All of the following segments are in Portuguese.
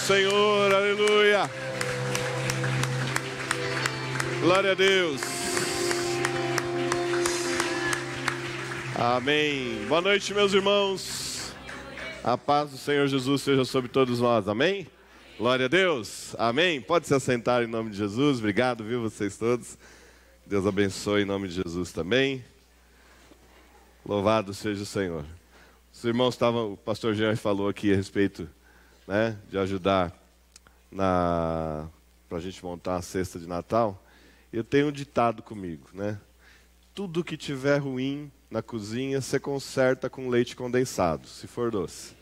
Senhor, aleluia. Glória a Deus. Amém. Boa noite, meus irmãos. A paz do Senhor Jesus seja sobre todos nós, amém? Glória a Deus, amém. Pode se assentar em nome de Jesus, obrigado, viu, vocês todos. Deus abençoe em nome de Jesus também. Louvado seja o Senhor. Os irmãos estavam, o pastor Jean falou aqui a respeito, né, de ajudar para a gente montar a cesta de Natal. Eu tenho um ditado comigo, né? Tudo que tiver ruim na cozinha, você conserta com leite condensado, se for doce.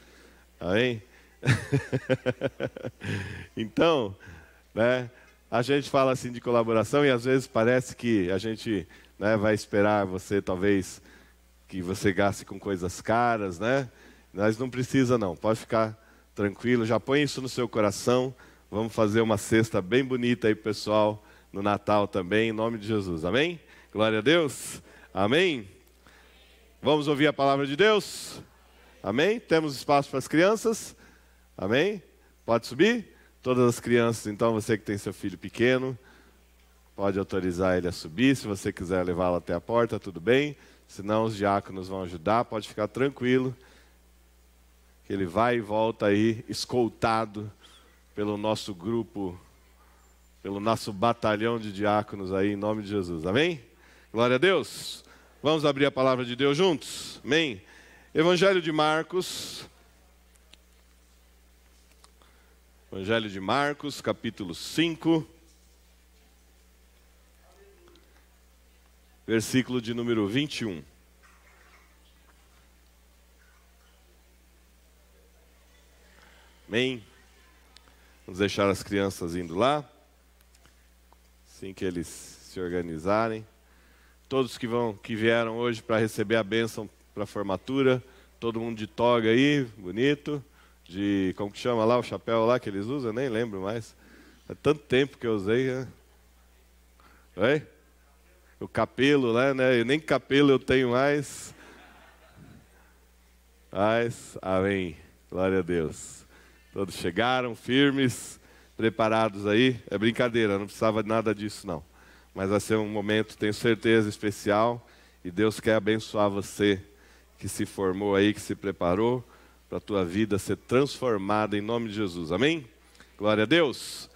Amém? Então, né, a gente fala assim de colaboração e às vezes parece que a gente, né, vai esperar você, talvez, que você gaste com coisas caras, né? Mas não precisa não, pode ficar tranquilo, já põe isso no seu coração. Vamos fazer uma cesta bem bonita aí, pessoal, no Natal também, em nome de Jesus, amém? Glória a Deus, amém? Vamos ouvir a palavra de Deus? Amém? Temos espaço para as crianças? Amém? Pode subir? Todas as crianças, então, você que tem seu filho pequeno, pode autorizar ele a subir. Se você quiser levá-lo até a porta, tudo bem. Senão os diáconos vão ajudar, pode ficar tranquilo. Que ele vai e volta aí, escoltado pelo nosso grupo, pelo nosso batalhão de diáconos aí, em nome de Jesus. Amém? Glória a Deus. Vamos abrir a palavra de Deus juntos? Amém? Evangelho de Marcos. Evangelho de Marcos, capítulo 5. Versículo de número 21. Amém? Vamos deixar as crianças indo lá, assim que eles se organizarem. Todos que vieram hoje para receber a bênção para a formatura, todo mundo de toga aí, bonito, de, como que chama lá, o chapéu lá que eles usam, nem lembro mais. Há tanto tempo que eu usei, né? Oi? O capelo, né? Nem capelo eu tenho mais. Mas, amém. Glória a Deus. Todos chegaram firmes, preparados aí. É brincadeira, não precisava de nada disso não. Mas vai ser um momento, tenho certeza, especial. E Deus quer abençoar você que se formou aí, que se preparou para a tua vida ser transformada em nome de Jesus. Amém? Glória a Deus.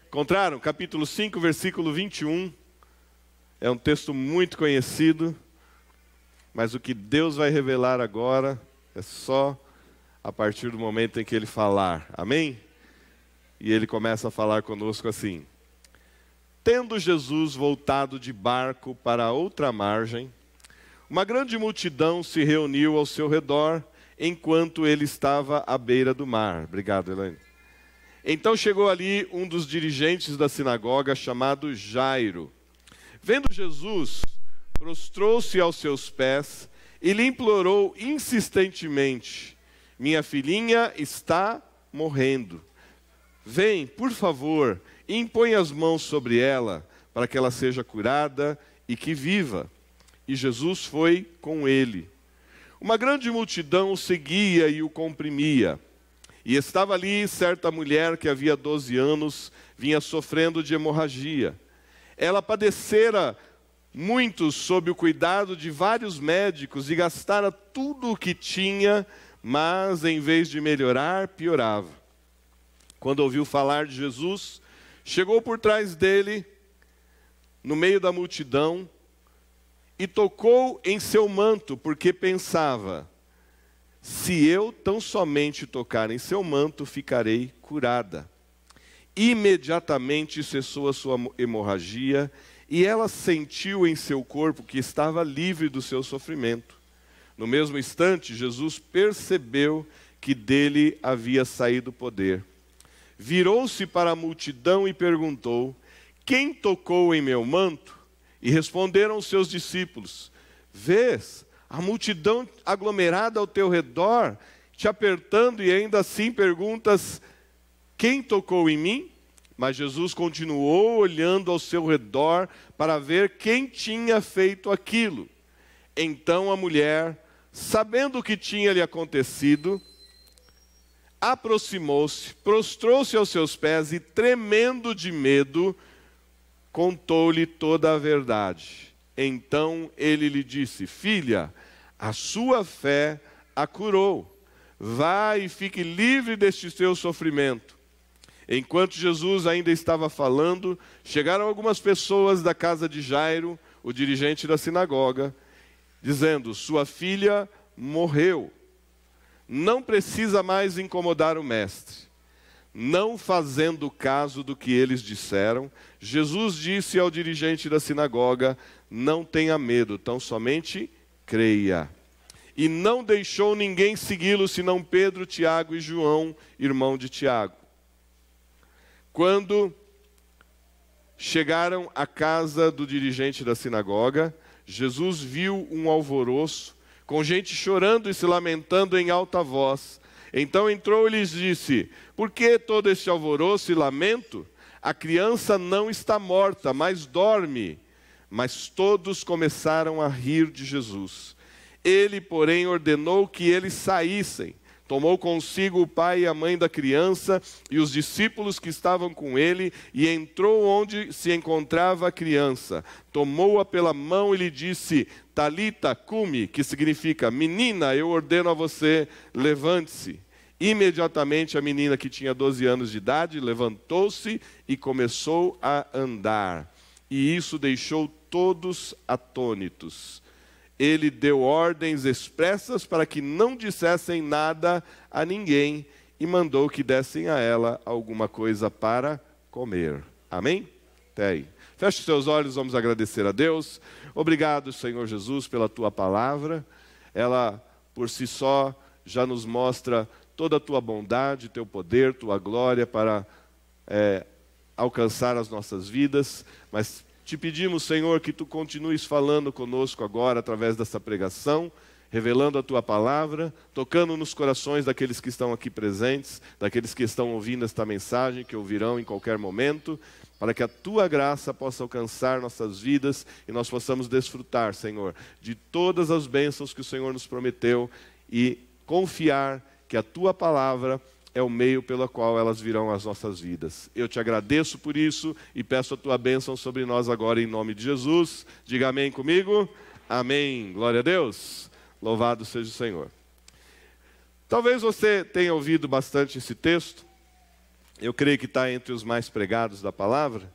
Encontraram? Capítulo 5, versículo 21. É um texto muito conhecido. Mas o que Deus vai revelar agora é só a partir do momento em que Ele falar. Amém? E Ele começa a falar conosco assim. Tendo Jesus voltado de barco para outra margem, uma grande multidão se reuniu ao seu redor, enquanto ele estava à beira do mar. Obrigado, Elaine. Então chegou ali um dos dirigentes da sinagoga, chamado Jairo. Vendo Jesus, prostrou-se aos seus pés e lhe implorou insistentemente: minha filhinha está morrendo. Vem, por favor, e impõe as mãos sobre ela, para que ela seja curada e que viva. E Jesus foi com ele. Uma grande multidão o seguia e o comprimia. E estava ali certa mulher que havia 12 anos, vinha sofrendo de hemorragia. Ela padecera muito sob o cuidado de vários médicos e gastara tudo o que tinha, mas em vez de melhorar, piorava. Quando ouviu falar de Jesus, chegou por trás dele, no meio da multidão, e tocou em seu manto, porque pensava: se eu tão somente tocar em seu manto, ficarei curada. Imediatamente cessou a sua hemorragia, e ela sentiu em seu corpo que estava livre do seu sofrimento. No mesmo instante, Jesus percebeu que dele havia saído poder. Virou-se para a multidão e perguntou: quem tocou em meu manto? E responderam os seus discípulos: vês a multidão aglomerada ao teu redor, te apertando, e ainda assim perguntas: quem tocou em mim? Mas Jesus continuou olhando ao seu redor para ver quem tinha feito aquilo. Então a mulher, sabendo o que tinha lhe acontecido, aproximou-se, prostrou-se aos seus pés e, tremendo de medo, contou-lhe toda a verdade. Então ele lhe disse: filha, a sua fé a curou. Vá e fique livre deste seu sofrimento. Enquanto Jesus ainda estava falando, chegaram algumas pessoas da casa de Jairo, o dirigente da sinagoga, dizendo: sua filha morreu. Não precisa mais incomodar o mestre. Não fazendo caso do que eles disseram, Jesus disse ao dirigente da sinagoga: não tenha medo, tão somente creia. E não deixou ninguém segui-lo, senão Pedro, Tiago e João, irmão de Tiago. Quando chegaram à casa do dirigente da sinagoga, Jesus viu um alvoroço, com gente chorando e se lamentando em alta voz. Então entrou e lhes disse: por que todo este alvoroço e lamento? A criança não está morta, mas dorme. Mas todos começaram a rir de Jesus. Ele, porém, ordenou que eles saíssem. Tomou consigo o pai e a mãe da criança e os discípulos que estavam com ele e entrou onde se encontrava a criança. Tomou-a pela mão e lhe disse: Talita cumi, que significa: menina, eu ordeno a você, levante-se. Imediatamente a menina, que tinha 12 anos de idade, levantou-se e começou a andar. E isso deixou todos atônitos. Ele deu ordens expressas para que não dissessem nada a ninguém e mandou que dessem a ela alguma coisa para comer. Amém? Até aí. Feche os seus olhos, vamos agradecer a Deus. Obrigado, Senhor Jesus, pela Tua palavra. Ela, por si só, já nos mostra toda a Tua bondade, Teu poder, Tua glória para alcançar as nossas vidas, mas te pedimos, Senhor, que Tu continues falando conosco agora através dessa pregação, revelando a Tua palavra, tocando nos corações daqueles que estão aqui presentes, daqueles que estão ouvindo esta mensagem, que ouvirão em qualquer momento, para que a Tua graça possa alcançar nossas vidas e nós possamos desfrutar, Senhor, de todas as bênçãos que o Senhor nos prometeu e confiar que a Tua palavra é o meio pelo qual elas virão às nossas vidas. Eu te agradeço por isso e peço a Tua bênção sobre nós agora em nome de Jesus. Diga amém comigo. Amém. Glória a Deus. Louvado seja o Senhor. Talvez você tenha ouvido bastante esse texto. Eu creio que está entre os mais pregados da palavra.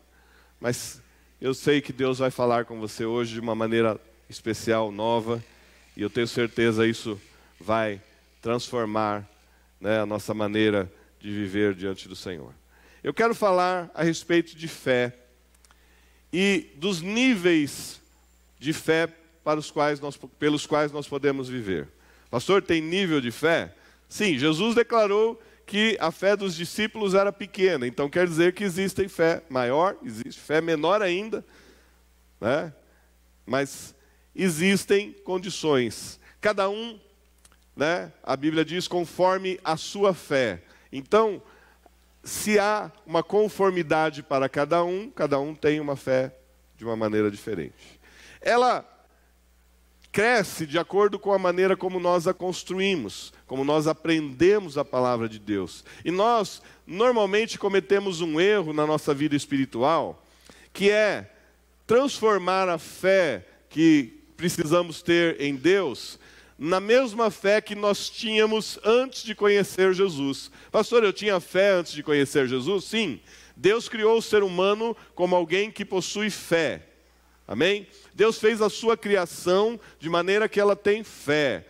Mas eu sei que Deus vai falar com você hoje de uma maneira especial, nova. E eu tenho certeza isso vai transformar a nossa maneira de viver diante do Senhor. Eu quero falar a respeito de fé e dos níveis de fé pelos quais nós podemos viver. Pastor, tem nível de fé? Sim, Jesus declarou que a fé dos discípulos era pequena, então quer dizer que existe fé maior, existe fé menor ainda, né? Mas existem condições. Cada um, a Bíblia diz, conforme a sua fé. Então, se há uma conformidade para cada um tem uma fé de uma maneira diferente. Ela cresce de acordo com a maneira como nós a construímos, como nós aprendemos a palavra de Deus. E nós, normalmente, cometemos um erro na nossa vida espiritual, que é transformar a fé que precisamos ter em Deus na mesma fé que nós tínhamos antes de conhecer Jesus. Pastor, eu tinha fé antes de conhecer Jesus? Sim. Deus criou o ser humano como alguém que possui fé. Amém? Deus fez a sua criação de maneira que ela tem fé.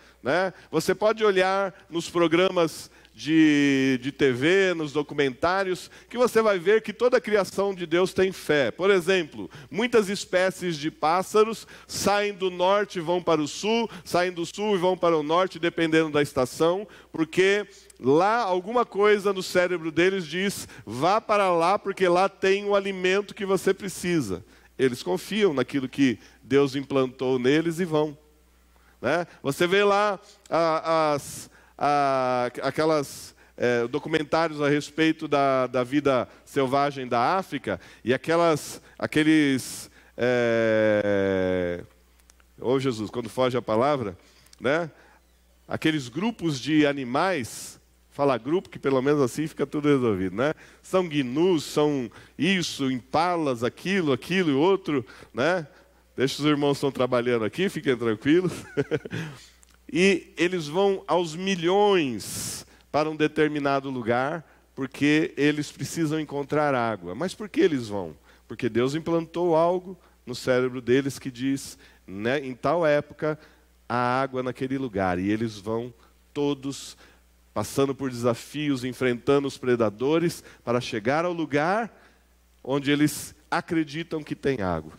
Você pode olhar nos programas de TV, nos documentários, que você vai ver que toda a criação de Deus tem fé. Por exemplo, muitas espécies de pássaros saem do norte e vão para o sul, saem do sul e vão para o norte, dependendo da estação, porque lá alguma coisa no cérebro deles diz: vá para lá, porque lá tem o alimento que você precisa. Eles confiam naquilo que Deus implantou neles e vão. Você vê lá aquelas documentários a respeito da vida selvagem da África e aqueles Jesus, quando foge a palavra, aqueles grupos de animais falar grupo, que pelo menos assim fica tudo resolvido, né? São gnus, são isso, impalas, aquilo e outro, né? Deixa os irmãos que estão trabalhando aqui, fiquem tranquilos. E eles vão aos milhões para um determinado lugar, porque eles precisam encontrar água. Mas por que eles vão? Porque Deus implantou algo no cérebro deles que diz, né, em tal época, há água naquele lugar. E eles vão todos passando por desafios, enfrentando os predadores, para chegar ao lugar onde eles acreditam que tem água.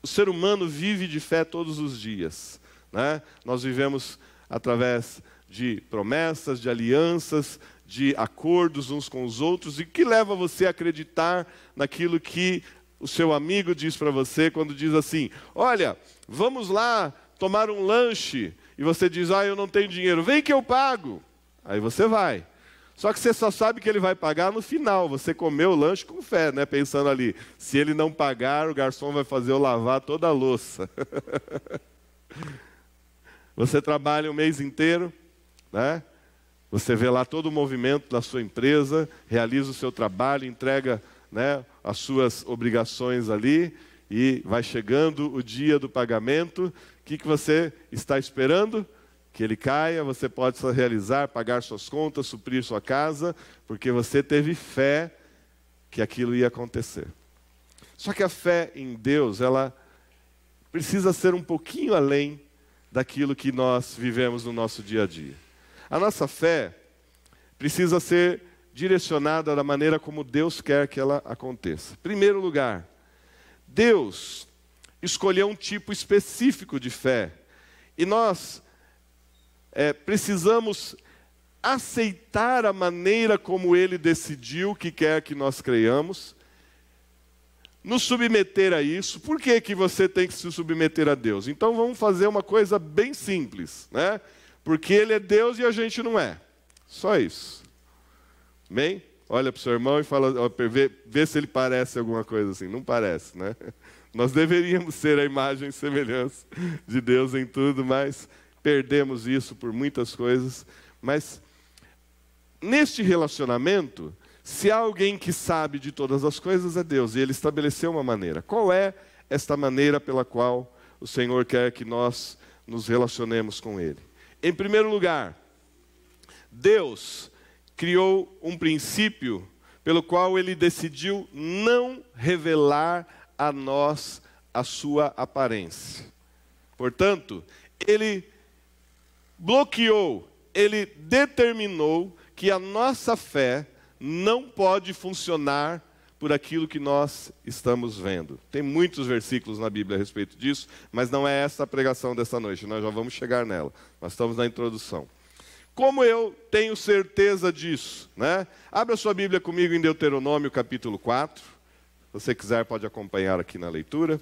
O ser humano vive de fé todos os dias, né? Nós vivemos através de promessas, de alianças, de acordos uns com os outros, e que leva você a acreditar naquilo que o seu amigo diz para você quando diz assim, olha, vamos lá tomar um lanche, e você diz, eu não tenho dinheiro, vem que eu pago. Aí você vai. Só que você só sabe que ele vai pagar no final. Você comeu o lanche com fé, né? Pensando ali, se ele não pagar, o garçom vai fazer eu lavar toda a louça. Você trabalha o mês inteiro, né? Você vê lá todo o movimento da sua empresa, realiza o seu trabalho, entrega, né, as suas obrigações ali, e vai chegando o dia do pagamento. O que você está esperando? Que ele caia, você possa realizar, pagar suas contas, suprir sua casa, porque você teve fé que aquilo ia acontecer. Só que a fé em Deus, ela precisa ser um pouquinho além daquilo que nós vivemos no nosso dia a dia. A nossa fé precisa ser direcionada da maneira como Deus quer que ela aconteça. Em primeiro lugar, Deus escolheu um tipo específico de fé. E nós precisamos aceitar a maneira como Ele decidiu que quer que nós creiamos, nos submeter a isso. Por que que você tem que se submeter a Deus? Então vamos fazer uma coisa bem simples, né? Porque Ele é Deus e a gente não é. Só isso. Amém? Olha para o seu irmão e fala, vê se ele parece alguma coisa assim. Não parece, né? Nós deveríamos ser a imagem e semelhança de Deus em tudo, mas perdemos isso por muitas coisas. Mas neste relacionamento, se há alguém que sabe de todas as coisas, é Deus. E Ele estabeleceu uma maneira. Qual é esta maneira pela qual o Senhor quer que nós nos relacionemos com Ele? Em primeiro lugar, Deus criou um princípio pelo qual Ele decidiu não revelar a nós a sua aparência. Portanto, Ele bloqueou, Ele determinou que a nossa fé não pode funcionar por aquilo que nós estamos vendo. Tem muitos versículos na Bíblia a respeito disso, mas não é essa a pregação dessa noite, nós já vamos chegar nela. Nós estamos na introdução. Como eu tenho certeza disso, né? Abra a sua Bíblia comigo em Deuteronômio capítulo 4. Se você quiser, pode acompanhar aqui na leitura.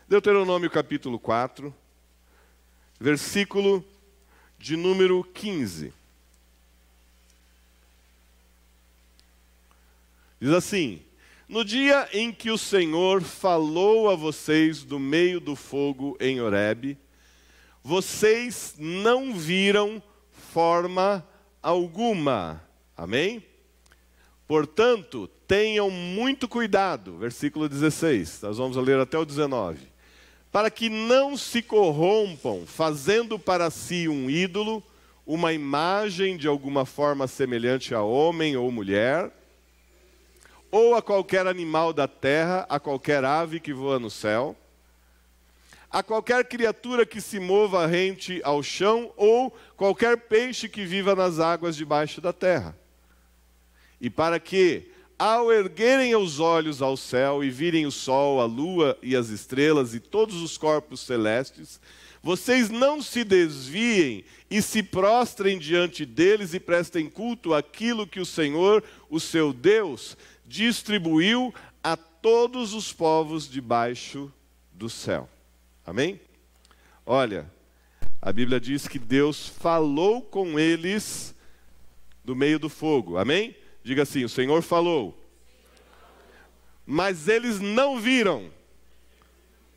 Deuteronômio capítulo 4, versículo de número 15. Diz assim: no dia em que o Senhor falou a vocês do meio do fogo em Horebe, vocês não viram forma alguma. Amém? Portanto, tenham muito cuidado. Versículo 16, nós vamos ler até o 19. Para que não se corrompam, fazendo para si um ídolo, uma imagem de alguma forma semelhante a homem ou mulher, ou a qualquer animal da terra, a qualquer ave que voa no céu, a qualquer criatura que se mova rente ao chão, ou qualquer peixe que viva nas águas debaixo da terra. E para que, ao erguerem os olhos ao céu e virem o sol, a lua e as estrelas e todos os corpos celestes, vocês não se desviem e se prostrem diante deles e prestem culto àquilo que o Senhor, o seu Deus, distribuiu a todos os povos debaixo do céu. Amém? Olha, a Bíblia diz que Deus falou com eles do meio do fogo. Amém? Diga assim: o Senhor falou, mas eles não viram.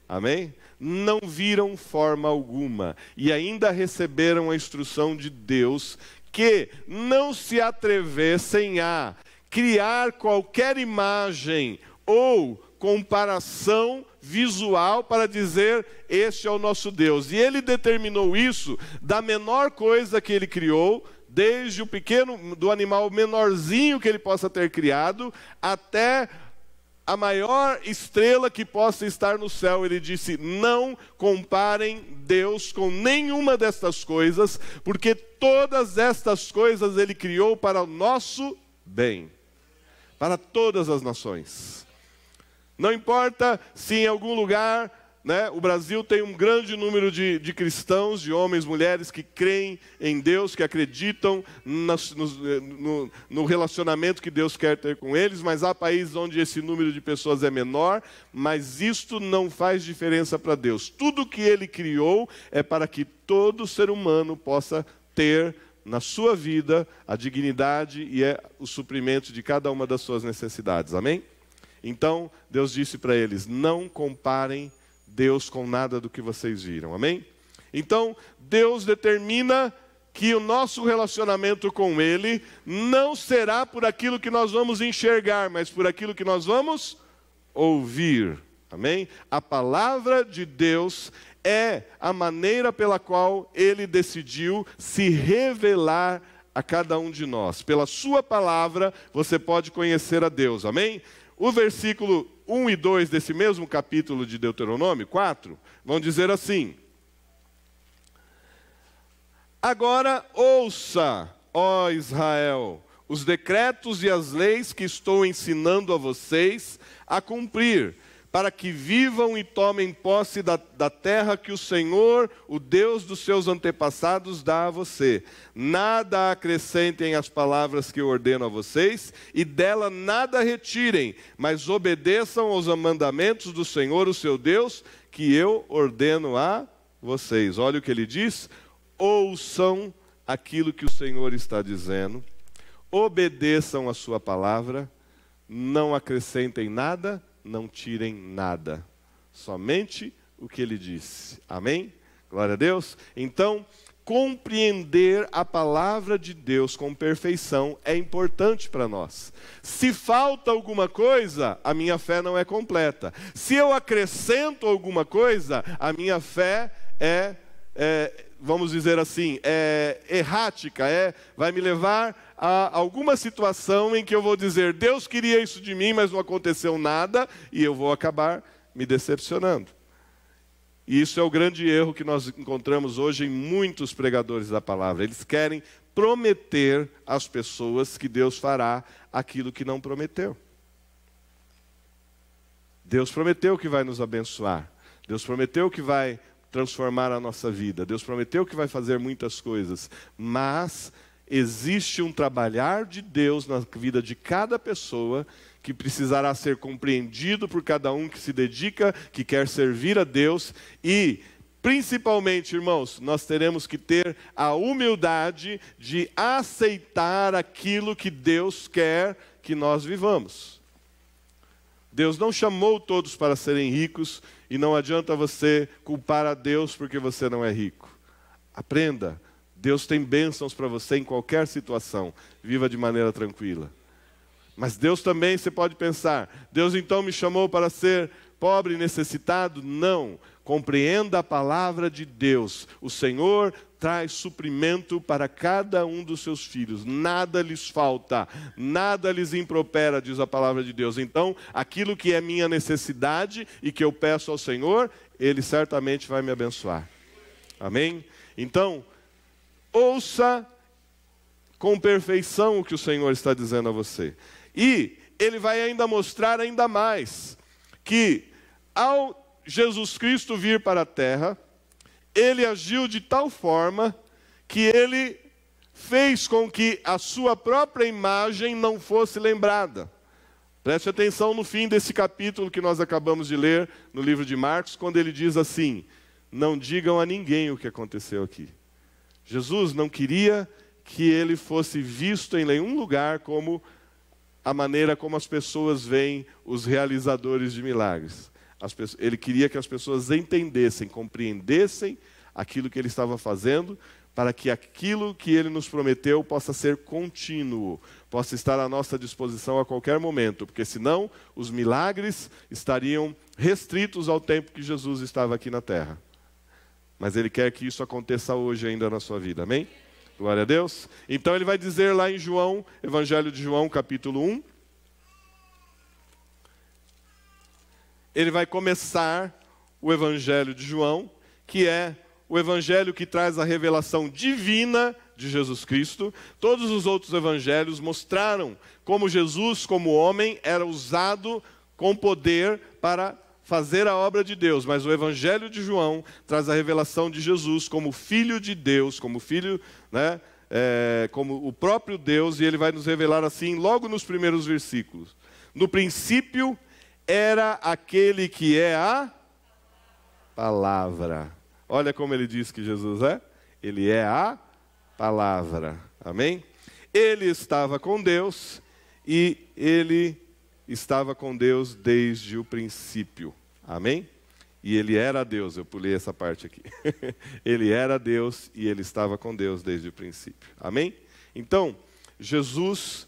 Amém? Não viram forma alguma. E ainda receberam a instrução de Deus que não se atrevessem a criar qualquer imagem ou comparação visual para dizer, este é o nosso Deus. E ele determinou isso da menor coisa que ele criou, desde o pequeno, do animal menorzinho que ele possa ter criado, até a maior estrela que possa estar no céu. Ele disse, não comparem Deus com nenhuma destas coisas, porque todas estas coisas ele criou para o nosso bem, para todas as nações. Não importa se em algum lugar, né, o Brasil tem um grande número de cristãos, de homens, mulheres que creem em Deus, que acreditam no relacionamento que Deus quer ter com eles, mas há países onde esse número de pessoas é menor, mas isto não faz diferença para Deus. Tudo que Ele criou é para que todo ser humano possa ter na sua vida a dignidade e o suprimento de cada uma das suas necessidades. Amém? Então, Deus disse para eles, não comparem Deus com nada do que vocês viram. Amém? Então, Deus determina que o nosso relacionamento com Ele não será por aquilo que nós vamos enxergar, mas por aquilo que nós vamos ouvir. Amém? A palavra de Deus é a maneira pela qual Ele decidiu se revelar a cada um de nós. Pela sua palavra, você pode conhecer a Deus. Amém? O versículo 1 e 2 desse mesmo capítulo de Deuteronômio 4, vão dizer assim: agora ouça, ó Israel, os decretos e as leis que estou ensinando a vocês a cumprir, para que vivam e tomem posse da terra que o Senhor, o Deus dos seus antepassados, dá a você. Nada acrescentem às palavras que eu ordeno a vocês, e dela nada retirem, mas obedeçam aos mandamentos do Senhor, o seu Deus, que eu ordeno a vocês. Olha o que ele diz: ouçam aquilo que o Senhor está dizendo, obedeçam a sua palavra, não acrescentem nada, não tirem nada, somente o que ele disse. Amém? Glória a Deus. Então, compreender a palavra de Deus com perfeição é importante para nós. Se falta alguma coisa, a minha fé não é completa. Se eu acrescento alguma coisa, a minha fé vamos dizer assim, errática, vai me levar a alguma situação em que eu vou dizer, Deus queria isso de mim, mas não aconteceu nada, e eu vou acabar me decepcionando. E isso é o grande erro que nós encontramos hoje em muitos pregadores da palavra. Eles querem prometer às pessoas que Deus fará aquilo que não prometeu. Deus prometeu que vai nos abençoar. Deus prometeu que vai transformar a nossa vida. Deus prometeu que vai fazer muitas coisas, mas existe um trabalhar de Deus na vida de cada pessoa que precisará ser compreendido por cada um que se dedica, que quer servir a Deus. E, principalmente, irmãos, nós teremos que ter a humildade de aceitar aquilo que Deus quer que nós vivamos. Deus não chamou todos para serem ricos, e não adianta você culpar a Deus porque você não é rico. Aprenda, Deus tem bênçãos para você em qualquer situação, viva de maneira tranquila. Mas Deus também, você pode pensar, Deus então me chamou para ser pobre e necessitado? Não, compreenda a palavra de Deus. O Senhor traz suprimento para cada um dos seus filhos, nada lhes falta, nada lhes impropera, diz a palavra de Deus. Então, aquilo que é minha necessidade e que eu peço ao Senhor, Ele certamente vai me abençoar. Amém? Então, ouça com perfeição o que o Senhor está dizendo a você. E Ele vai ainda mostrar ainda mais, que ao Jesus Cristo vir para a terra, Ele agiu de tal forma que Ele fez com que a sua própria imagem não fosse lembrada. Preste atenção no fim desse capítulo que nós acabamos de ler no livro de Marcos, quando ele diz assim: não digam a ninguém o que aconteceu aqui. Jesus não queria que ele fosse visto em nenhum lugar como a maneira como as pessoas veem os realizadores de milagres. Ele queria que as pessoas entendessem, compreendessem aquilo que ele estava fazendo, para que aquilo que Ele nos prometeu possa ser contínuo, possa estar à nossa disposição a qualquer momento, porque senão os milagres estariam restritos ao tempo que Jesus estava aqui na terra. Mas Ele quer que isso aconteça hoje ainda na sua vida, amém? Glória a Deus. Então Ele vai dizer lá em João, Evangelho de João, capítulo 1. Ele vai começar o Evangelho de João, que é o Evangelho que traz a revelação divina de Jesus Cristo. Todos os outros evangelhos mostraram como Jesus, como homem, era usado com poder para fazer a obra de Deus. Mas o Evangelho de João traz a revelação de Jesus como Filho de Deus, como Filho, né, como o próprio Deus, e ele vai nos revelar assim, logo nos primeiros versículos. No princípio era aquele que é a palavra. Olha como ele diz que Jesus é. Ele é a palavra. Amém? Ele estava com Deus e ele estava com Deus desde o princípio. Amém? E ele era Deus. Eu pulei essa parte aqui. Ele era Deus e ele estava com Deus desde o princípio. Amém? Então, Jesus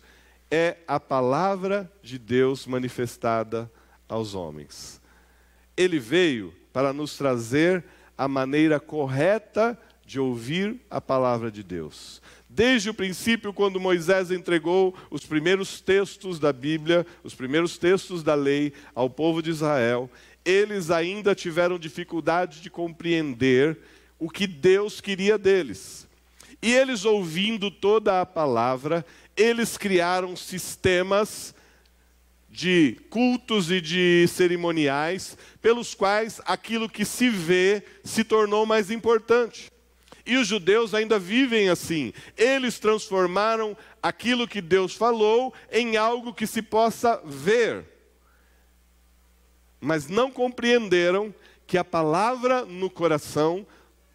é a palavra de Deus manifestada aos homens. Ele veio para nos trazer a maneira correta de ouvir a palavra de Deus. Desde o princípio, quando Moisés entregou os primeiros textos da Bíblia, os primeiros textos da lei ao povo de Israel, eles ainda tiveram dificuldade de compreender o que Deus queria deles. E eles, ouvindo toda a palavra, eles criaram sistemas de cultos e de cerimoniais, pelos quais aquilo que se vê se tornou mais importante. E os judeus ainda vivem assim. Eles transformaram aquilo que Deus falou em algo que se possa ver. Mas não compreenderam que a palavra no coração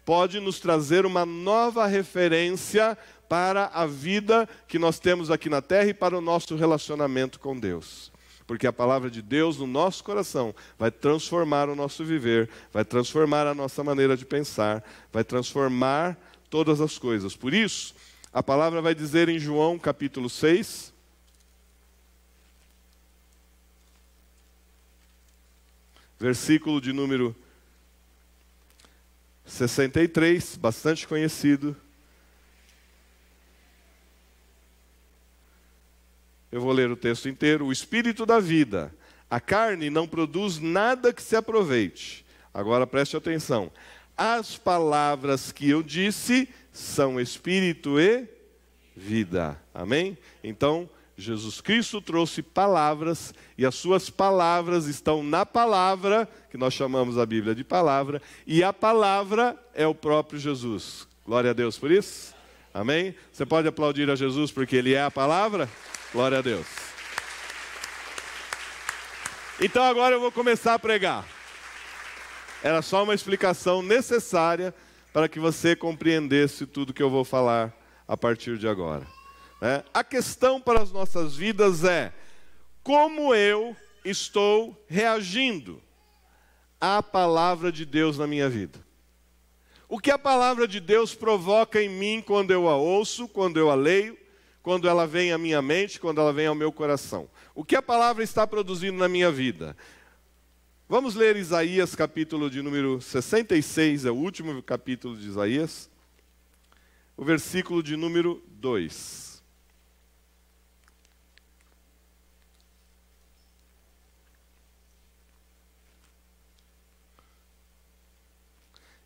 pode nos trazer uma nova referência para a vida que nós temos aqui na terra e para o nosso relacionamento com Deus. Porque a palavra de Deus no nosso coração vai transformar o nosso viver, vai transformar a nossa maneira de pensar, vai transformar todas as coisas. Por isso, a palavra vai dizer em João capítulo 6, versículo de número 63, bastante conhecido. Eu vou ler o texto inteiro. O Espírito da vida. A carne não produz nada que se aproveite. Agora preste atenção. As palavras que eu disse são Espírito e vida. Amém? Então, Jesus Cristo trouxe palavras, e as suas palavras estão na palavra, que nós chamamos a Bíblia de palavra, e a palavra é o próprio Jesus. Glória a Deus por isso. Amém? Você pode aplaudir a Jesus porque Ele é a palavra? Glória a Deus. Então agora eu vou começar a pregar. Era só uma explicação necessária para que você compreendesse tudo que eu vou falar a partir de agora. A questão para as nossas vidas é: como eu estou reagindo à palavra de Deus na minha vida? O que a palavra de Deus provoca em mim quando eu a ouço, quando eu a leio, quando ela vem à minha mente, quando ela vem ao meu coração? O que a palavra está produzindo na minha vida? Vamos ler Isaías, capítulo de número 66, é o último capítulo de Isaías, o versículo de número 2.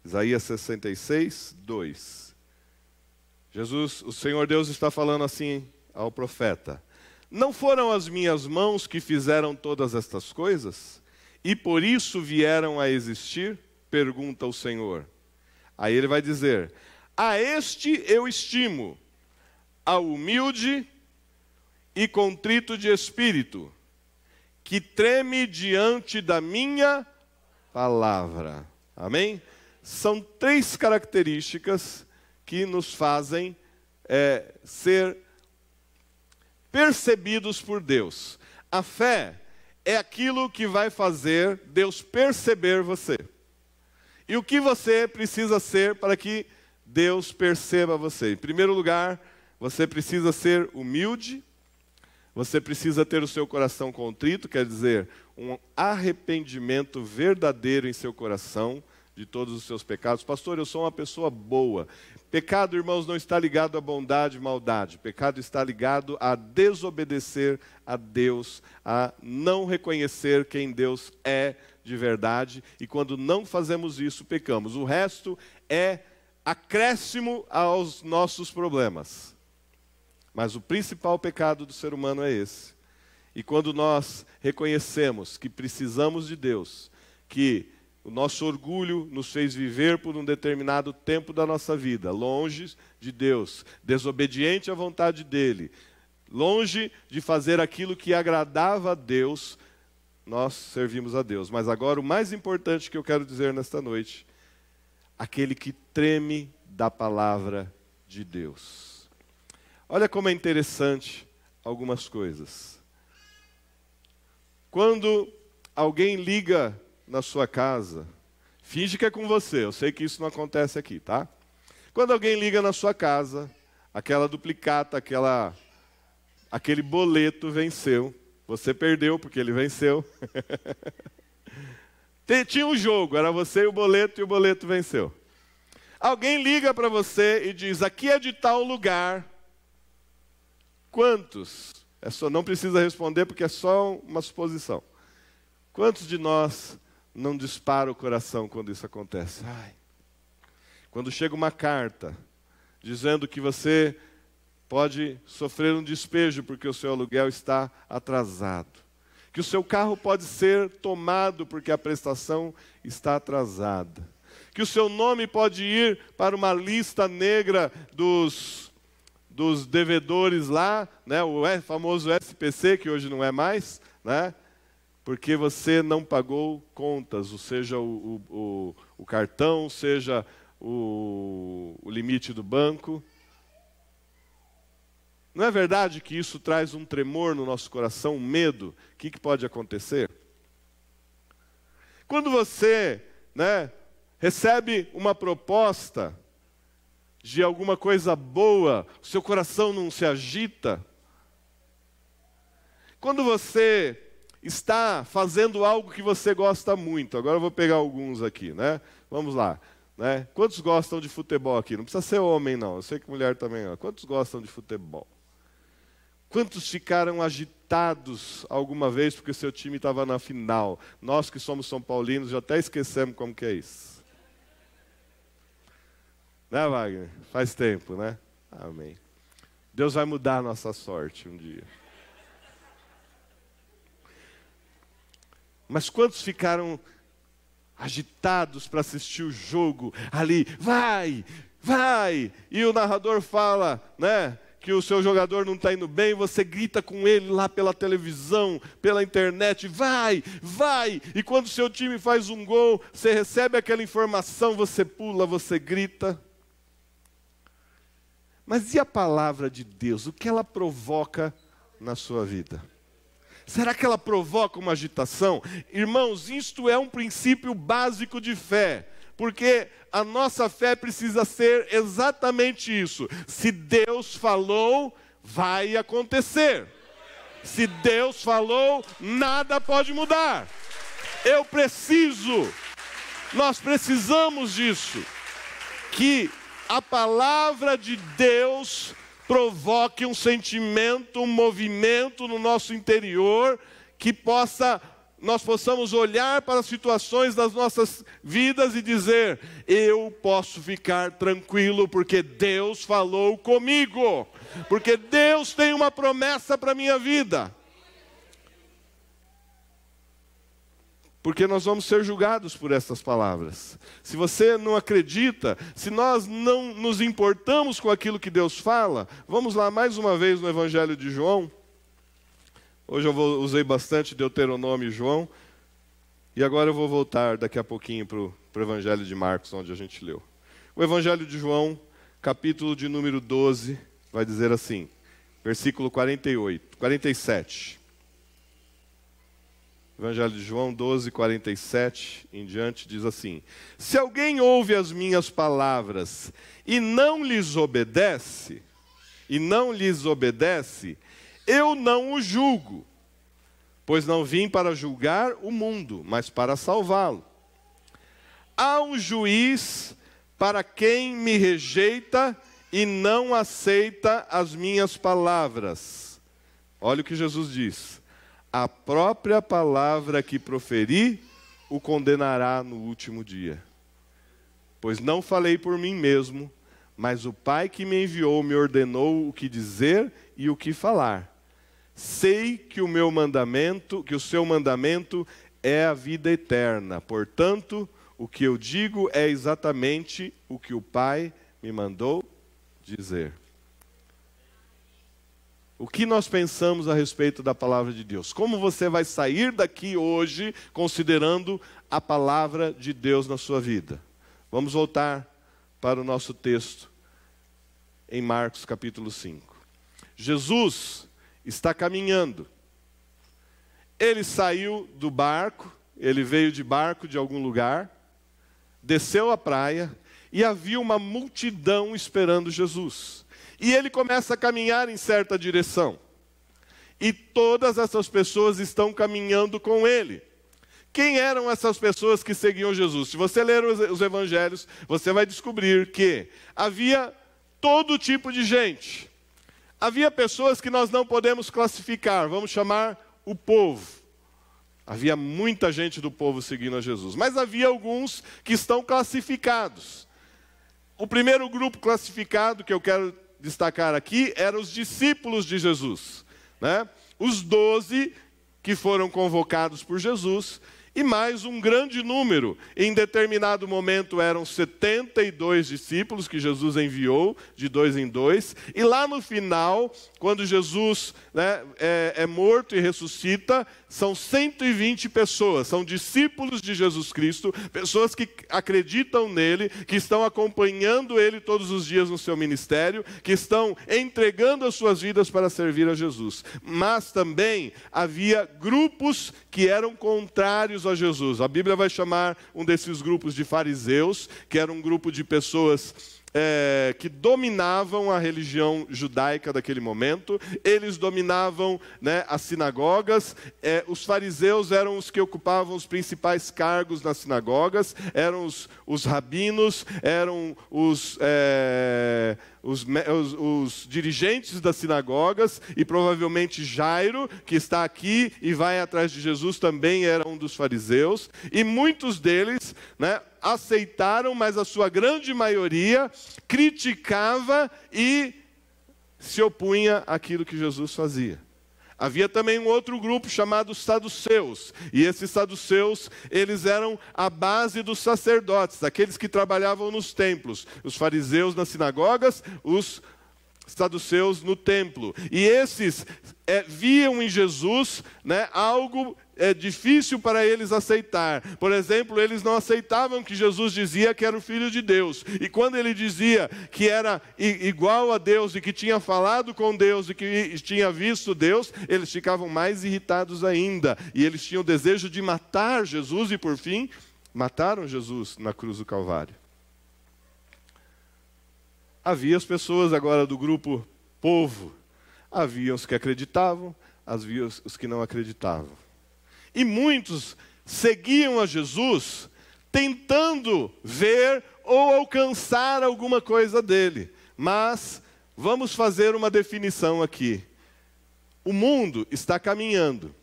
Isaías 66, 2. Jesus, o Senhor Deus está falando assim ao profeta: não foram as minhas mãos que fizeram todas estas coisas? E por isso vieram a existir? Pergunta o Senhor. Aí ele vai dizer: a este eu estimo, ao humilde e contrito de espírito, que treme diante da minha palavra. Amém? São 3 características que nos fazem ser percebidos por Deus. A fé é aquilo que vai fazer Deus perceber você. E o que você precisa ser para que Deus perceba você. Em primeiro lugar, você precisa ser humilde, você precisa ter o seu coração contrito, quer dizer, um arrependimento verdadeiro em seu coração de todos os seus pecados. Pastor, eu sou uma pessoa boa. Pecado, irmãos, não está ligado a bondade e maldade. Pecado está ligado a desobedecer a Deus, a não reconhecer quem Deus é de verdade. E quando não fazemos isso, pecamos. O resto é acréscimo aos nossos problemas. Mas o principal pecado do ser humano é esse. E quando nós reconhecemos que precisamos de Deus, que o nosso orgulho nos fez viver por um determinado tempo da nossa vida, longe de Deus, desobediente à vontade dEle, longe de fazer aquilo que agradava a Deus, nós servimos a Deus. Mas agora o mais importante que eu quero dizer nesta noite, aquele que treme da palavra de Deus. Olha como é interessante algumas coisas. Quando alguém liga na sua casa, finge que é com você, eu sei que isso não acontece aqui, tá? Quando alguém liga na sua casa, aquela duplicata, aquele boleto venceu, você perdeu porque ele venceu. Tinha um jogo, era você e o boleto venceu. Alguém liga para você e diz, aqui é de tal lugar, quantos? Não precisa responder porque é só uma suposição. Quantos de nós não dispara o coração quando isso acontece? Quando chega uma carta dizendo que você pode sofrer um despejo porque o seu aluguel está atrasado, que o seu carro pode ser tomado porque a prestação está atrasada, que o seu nome pode ir para uma lista negra dos devedores lá, né, o famoso SPC, que hoje não é mais, né? Porque você não pagou contas, ou seja, o cartão, seja o limite do banco. Não é verdade que isso traz um tremor no nosso coração, um medo? O que pode acontecer? Quando você, né, recebe uma proposta de alguma coisa boa, o seu coração não se agita? Quando você está fazendo algo que você gosta muito, agora eu vou pegar alguns aqui, né? Vamos lá, né? Quantos gostam de futebol aqui? Não precisa ser homem, não, eu sei que mulher também. Quantos gostam de futebol? Quantos ficaram agitados alguma vez porque o seu time estava na final? Nós que somos são paulinos já até esquecemos como que é isso. Né, Wagner? Faz tempo, né? Amém. Deus vai mudar a nossa sorte um dia. Mas quantos ficaram agitados para assistir o jogo ali? Vai! E o narrador fala, né, que o seu jogador não está indo bem, você grita com ele lá pela televisão, pela internet, vai! E quando o seu time faz um gol, você recebe aquela informação, você pula, você grita. Mas e a palavra de Deus? O que ela provoca na sua vida? Será que ela provoca uma agitação? Irmãos, isto é um princípio básico de fé. Porque a nossa fé precisa ser exatamente isso. Se Deus falou, vai acontecer. Se Deus falou, nada pode mudar. Nós precisamos disso. Que a palavra de Deus provoque um sentimento, um movimento no nosso interior, que nós possamos olhar para as situações das nossas vidas e dizer, eu posso ficar tranquilo porque Deus falou comigo, porque Deus tem uma promessa para a minha vida. Porque nós vamos ser julgados por essas palavras. Se você não acredita, se nós não nos importamos com aquilo que Deus fala, vamos lá mais uma vez no Evangelho de João. Hoje eu usei bastante Deuteronômio e João. E agora eu vou voltar daqui a pouquinho para o Evangelho de Marcos, onde a gente leu. O Evangelho de João, capítulo de número 12, vai dizer assim, versículo 47. Evangelho de João 12, 47 em diante, diz assim: se alguém ouve as minhas palavras e não lhes obedece, eu não o julgo, pois não vim para julgar o mundo, mas para salvá-lo. Há um juiz para quem me rejeita e não aceita as minhas palavras. Olha o que Jesus diz: a própria palavra que proferi o condenará no último dia. Pois não falei por mim mesmo, mas o Pai que me enviou me ordenou o que dizer e o que falar. Sei que o seu mandamento é a vida eterna. Portanto, o que eu digo é exatamente o que o Pai me mandou dizer. O que nós pensamos a respeito da palavra de Deus? Como você vai sair daqui hoje considerando a palavra de Deus na sua vida? Vamos voltar para o nosso texto em Marcos capítulo 5. Jesus está caminhando. Ele saiu do barco, ele veio de barco de algum lugar, desceu à praia e havia uma multidão esperando Jesus. E ele começa a caminhar em certa direção. E todas essas pessoas estão caminhando com ele. Quem eram essas pessoas que seguiam Jesus? Se você ler os evangelhos, você vai descobrir que havia todo tipo de gente. Havia pessoas que nós não podemos classificar, vamos chamar o povo. Havia muita gente do povo seguindo a Jesus, mas havia alguns que estão classificados. O primeiro grupo classificado que eu quero destacar aqui eram os discípulos de Jesus, né? Os 12 que foram convocados por Jesus, e mais um grande número. Em determinado momento eram 72 discípulos que Jesus enviou, de 2 em 2. E lá no final, quando Jesus é morto e ressuscita, são 120 pessoas. São discípulos de Jesus Cristo, pessoas que acreditam nele, que estão acompanhando ele todos os dias no seu ministério, que estão entregando as suas vidas para servir a Jesus. Mas também havia grupos que eram contrários a Jesus. A Bíblia vai chamar um desses grupos de fariseus, que era um grupo de pessoas que dominavam a religião judaica daquele momento. Eles dominavam, as sinagogas. Os fariseus eram os que ocupavam os principais cargos nas sinagogas, eram os rabinos, eram os dirigentes das sinagogas, e provavelmente Jairo, que está aqui e vai atrás de Jesus, também era um dos fariseus, e muitos deles, aceitaram, mas a sua grande maioria criticava e se opunha àquilo que Jesus fazia. Havia também um outro grupo chamado saduceus, e esses saduceus, eles eram a base dos sacerdotes, aqueles que trabalhavam nos templos, os fariseus nas sinagogas, os saduceus no templo. E esses viam em Jesus algo difícil para eles aceitar. Por exemplo, eles não aceitavam que Jesus dizia que era o Filho de Deus. E quando ele dizia que era igual a Deus e que tinha falado com Deus e que tinha visto Deus, eles ficavam mais irritados ainda. E eles tinham o desejo de matar Jesus e, por fim, mataram Jesus na cruz do Calvário. Havia as pessoas agora do grupo povo. Havia os que acreditavam, havia os que não acreditavam. E muitos seguiam a Jesus tentando ver ou alcançar alguma coisa dele. Mas vamos fazer uma definição aqui. O mundo está caminhando.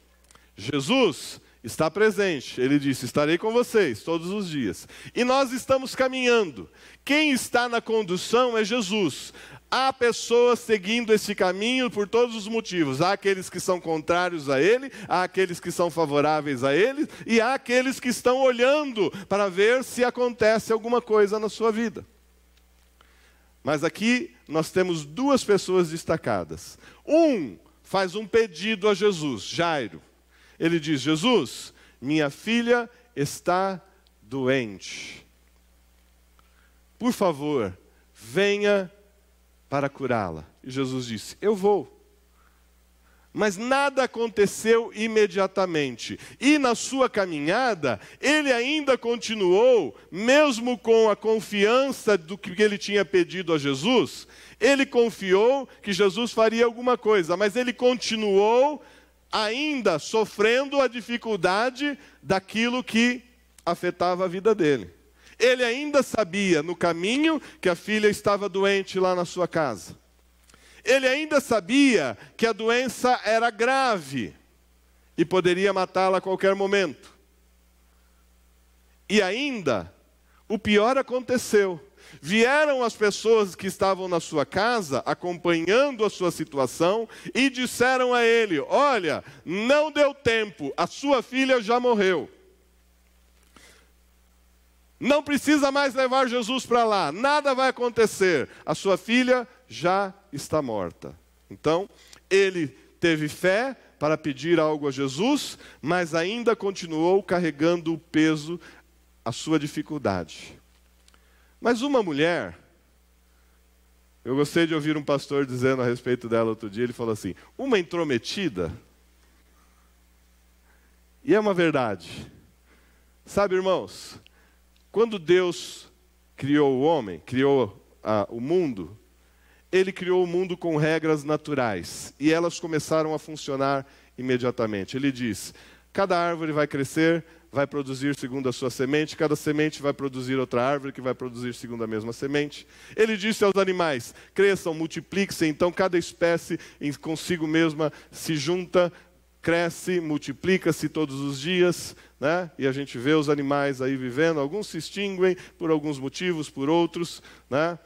Jesus está presente. Ele disse: estarei com vocês todos os dias. E nós estamos caminhando. Quem está na condução é Jesus. Há pessoas seguindo esse caminho por todos os motivos. Há aqueles que são contrários a ele, há aqueles que são favoráveis a ele, e há aqueles que estão olhando para ver se acontece alguma coisa na sua vida. Mas aqui nós temos duas pessoas destacadas. Um faz um pedido a Jesus, Jairo. Ele diz: Jesus, minha filha está doente. Por favor, venha para curá-la. E Jesus disse: eu vou. Mas nada aconteceu imediatamente. E na sua caminhada, ele ainda continuou, mesmo com a confiança do que ele tinha pedido a Jesus, ele confiou que Jesus faria alguma coisa, mas ele continuou ainda sofrendo a dificuldade daquilo que afetava a vida dele. Ele ainda sabia no caminho que a filha estava doente lá na sua casa. Ele ainda sabia que a doença era grave e poderia matá-la a qualquer momento. E ainda, o pior aconteceu. Vieram as pessoas que estavam na sua casa, acompanhando a sua situação, e disseram a ele: olha, não deu tempo, a sua filha já morreu. Não precisa mais levar Jesus para lá, nada vai acontecer, a sua filha já está morta. Então, ele teve fé para pedir algo a Jesus, mas ainda continuou carregando o peso, a sua dificuldade. Mas uma mulher, eu gostei de ouvir um pastor dizendo a respeito dela outro dia, ele falou assim: uma intrometida. E é uma verdade. Sabe, irmãos, quando Deus criou o homem, criou o mundo, ele criou o mundo com regras naturais, e elas começaram a funcionar imediatamente. Ele diz: cada árvore vai crescer, vai produzir segundo a sua semente, cada semente vai produzir outra árvore que vai produzir segundo a mesma semente. Ele disse aos animais: cresçam, multipliquem. Então cada espécie consigo mesma se junta, cresce, multiplica-se todos os dias, né? E a gente vê os animais aí vivendo, alguns se extinguem por alguns motivos, por outros, né?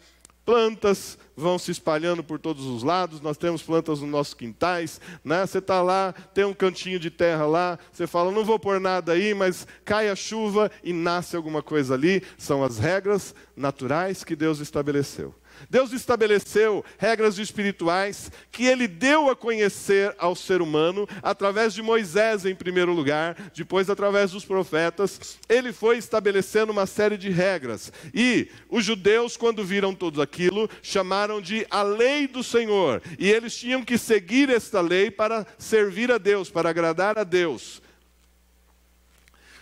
Plantas vão se espalhando por todos os lados, nós temos plantas nos nossos quintais, né? Você está lá, tem um cantinho de terra lá, você fala: não vou pôr nada aí, mas cai a chuva e nasce alguma coisa ali. São as regras naturais que Deus estabeleceu. Deus estabeleceu regras espirituais que Ele deu a conhecer ao ser humano através de Moisés em primeiro lugar, depois através dos profetas. Ele foi estabelecendo uma série de regras. E os judeus, quando viram tudo aquilo, chamaram de a lei do Senhor. E eles tinham que seguir esta lei para servir a Deus, para agradar a Deus.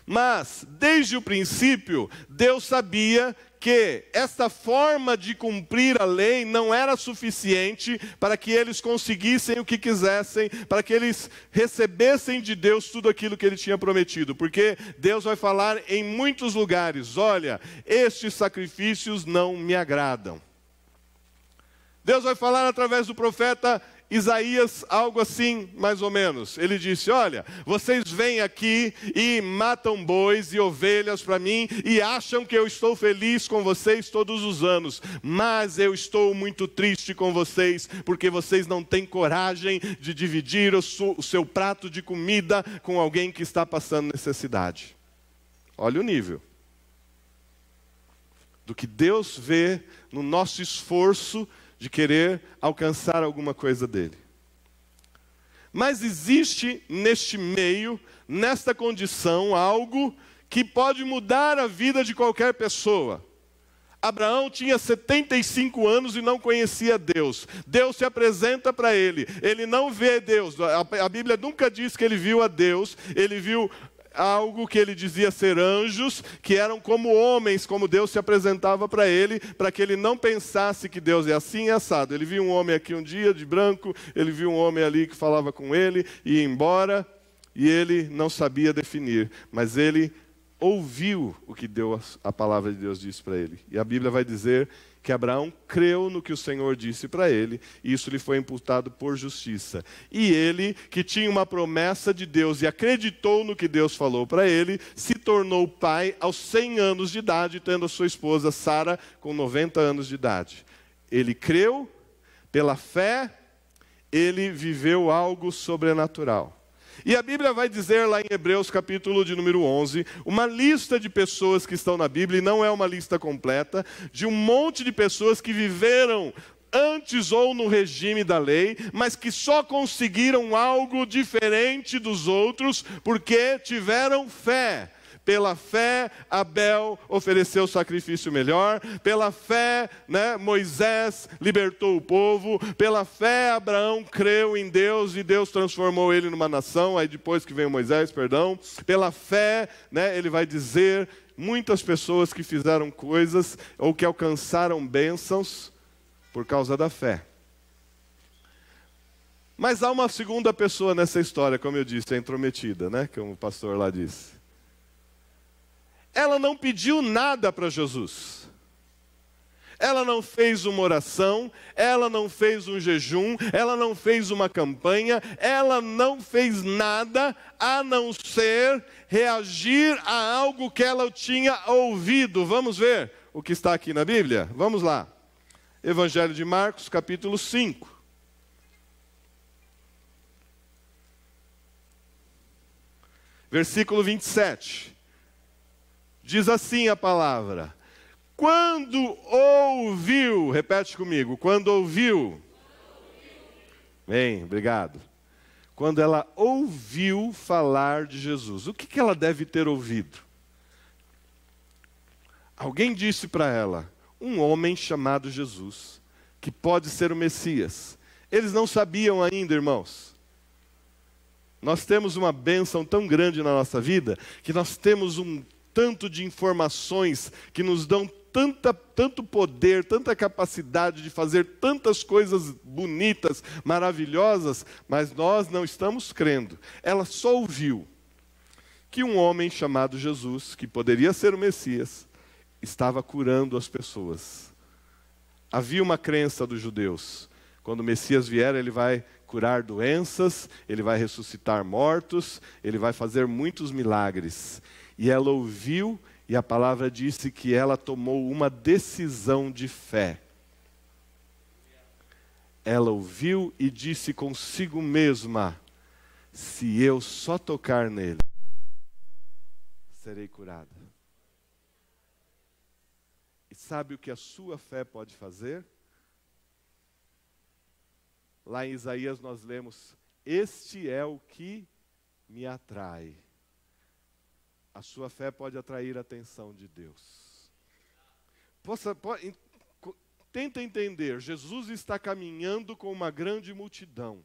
Mas, desde o princípio, Deus sabia que esta forma de cumprir a lei não era suficiente para que eles conseguissem o que quisessem, para que eles recebessem de Deus tudo aquilo que Ele tinha prometido. Porque Deus vai falar em muitos lugares: olha, estes sacrifícios não me agradam. Deus vai falar através do profeta Isaías algo assim, mais ou menos. Ele disse: olha, vocês vêm aqui e matam bois e ovelhas para mim e acham que eu estou feliz com vocês todos os anos, mas eu estou muito triste com vocês, porque vocês não têm coragem de dividir o seu prato de comida com alguém que está passando necessidade. Olha o nível do que Deus vê no nosso esforço de querer alcançar alguma coisa dele. Mas existe neste meio, nesta condição, algo que pode mudar a vida de qualquer pessoa. Abraão tinha 75 anos e não conhecia Deus. Deus se apresenta para ele. Ele não vê Deus. A Bíblia nunca diz que ele viu a Deus. Ele viu algo que ele dizia ser anjos, que eram como homens, como Deus se apresentava para ele, para que ele não pensasse que Deus é assim e assado. Ele viu um homem aqui um dia de branco, ele viu um homem ali que falava com ele, ia embora, e ele não sabia definir, mas ele ouviu o que a palavra de Deus disse para ele. E a Bíblia vai dizer que Abraão creu no que o Senhor disse para ele, e isso lhe foi imputado por justiça. E ele, que tinha uma promessa de Deus e acreditou no que Deus falou para ele, se tornou pai aos 100 anos de idade, tendo a sua esposa Sara com 90 anos de idade. Ele creu, pela fé, ele viveu algo sobrenatural. E a Bíblia vai dizer lá em Hebreus capítulo de número 11, uma lista de pessoas que estão na Bíblia, e não é uma lista completa, de um monte de pessoas que viveram antes ou no regime da lei, mas que só conseguiram algo diferente dos outros porque tiveram fé. Pela fé, Abel ofereceu o sacrifício melhor. Pela fé, Moisés libertou o povo. Pela fé, Abraão creu em Deus e Deus transformou ele numa nação. Aí depois que veio Moisés, perdão. Pela fé, ele vai dizer, muitas pessoas que fizeram coisas ou que alcançaram bênçãos por causa da fé. Mas há uma segunda pessoa nessa história, como eu disse, é intrometida, como o pastor lá disse. Ela não pediu nada para Jesus. Ela não fez uma oração, ela não fez um jejum, ela não fez uma campanha, ela não fez nada a não ser reagir a algo que ela tinha ouvido. Vamos ver o que está aqui na Bíblia? Vamos lá. Evangelho de Marcos, capítulo 5. Versículo 27. Diz assim a palavra: quando ouviu, repete comigo, quando ouviu. Bem, obrigado. Quando ela ouviu falar de Jesus, o que ela deve ter ouvido? Alguém disse para ela, um homem chamado Jesus, que pode ser o Messias. Eles não sabiam ainda, irmãos. Nós temos uma bênção tão grande na nossa vida, que nós temos um tanto de informações que nos dão tanto poder, tanta capacidade de fazer tantas coisas bonitas, maravilhosas, mas nós não estamos crendo. Ela só ouviu que um homem chamado Jesus, que poderia ser o Messias, estava curando as pessoas. Havia uma crença dos judeus: quando o Messias vier, ele vai curar doenças, ele vai ressuscitar mortos, ele vai fazer muitos milagres. E ela ouviu, e a palavra disse que ela tomou uma decisão de fé. Ela ouviu e disse consigo mesma: se eu só tocar nele, serei curada. E sabe o que a sua fé pode fazer? Lá em Isaías nós lemos: este é o que me atrai. A sua fé pode atrair a atenção de Deus. Tenta entender, Jesus está caminhando com uma grande multidão.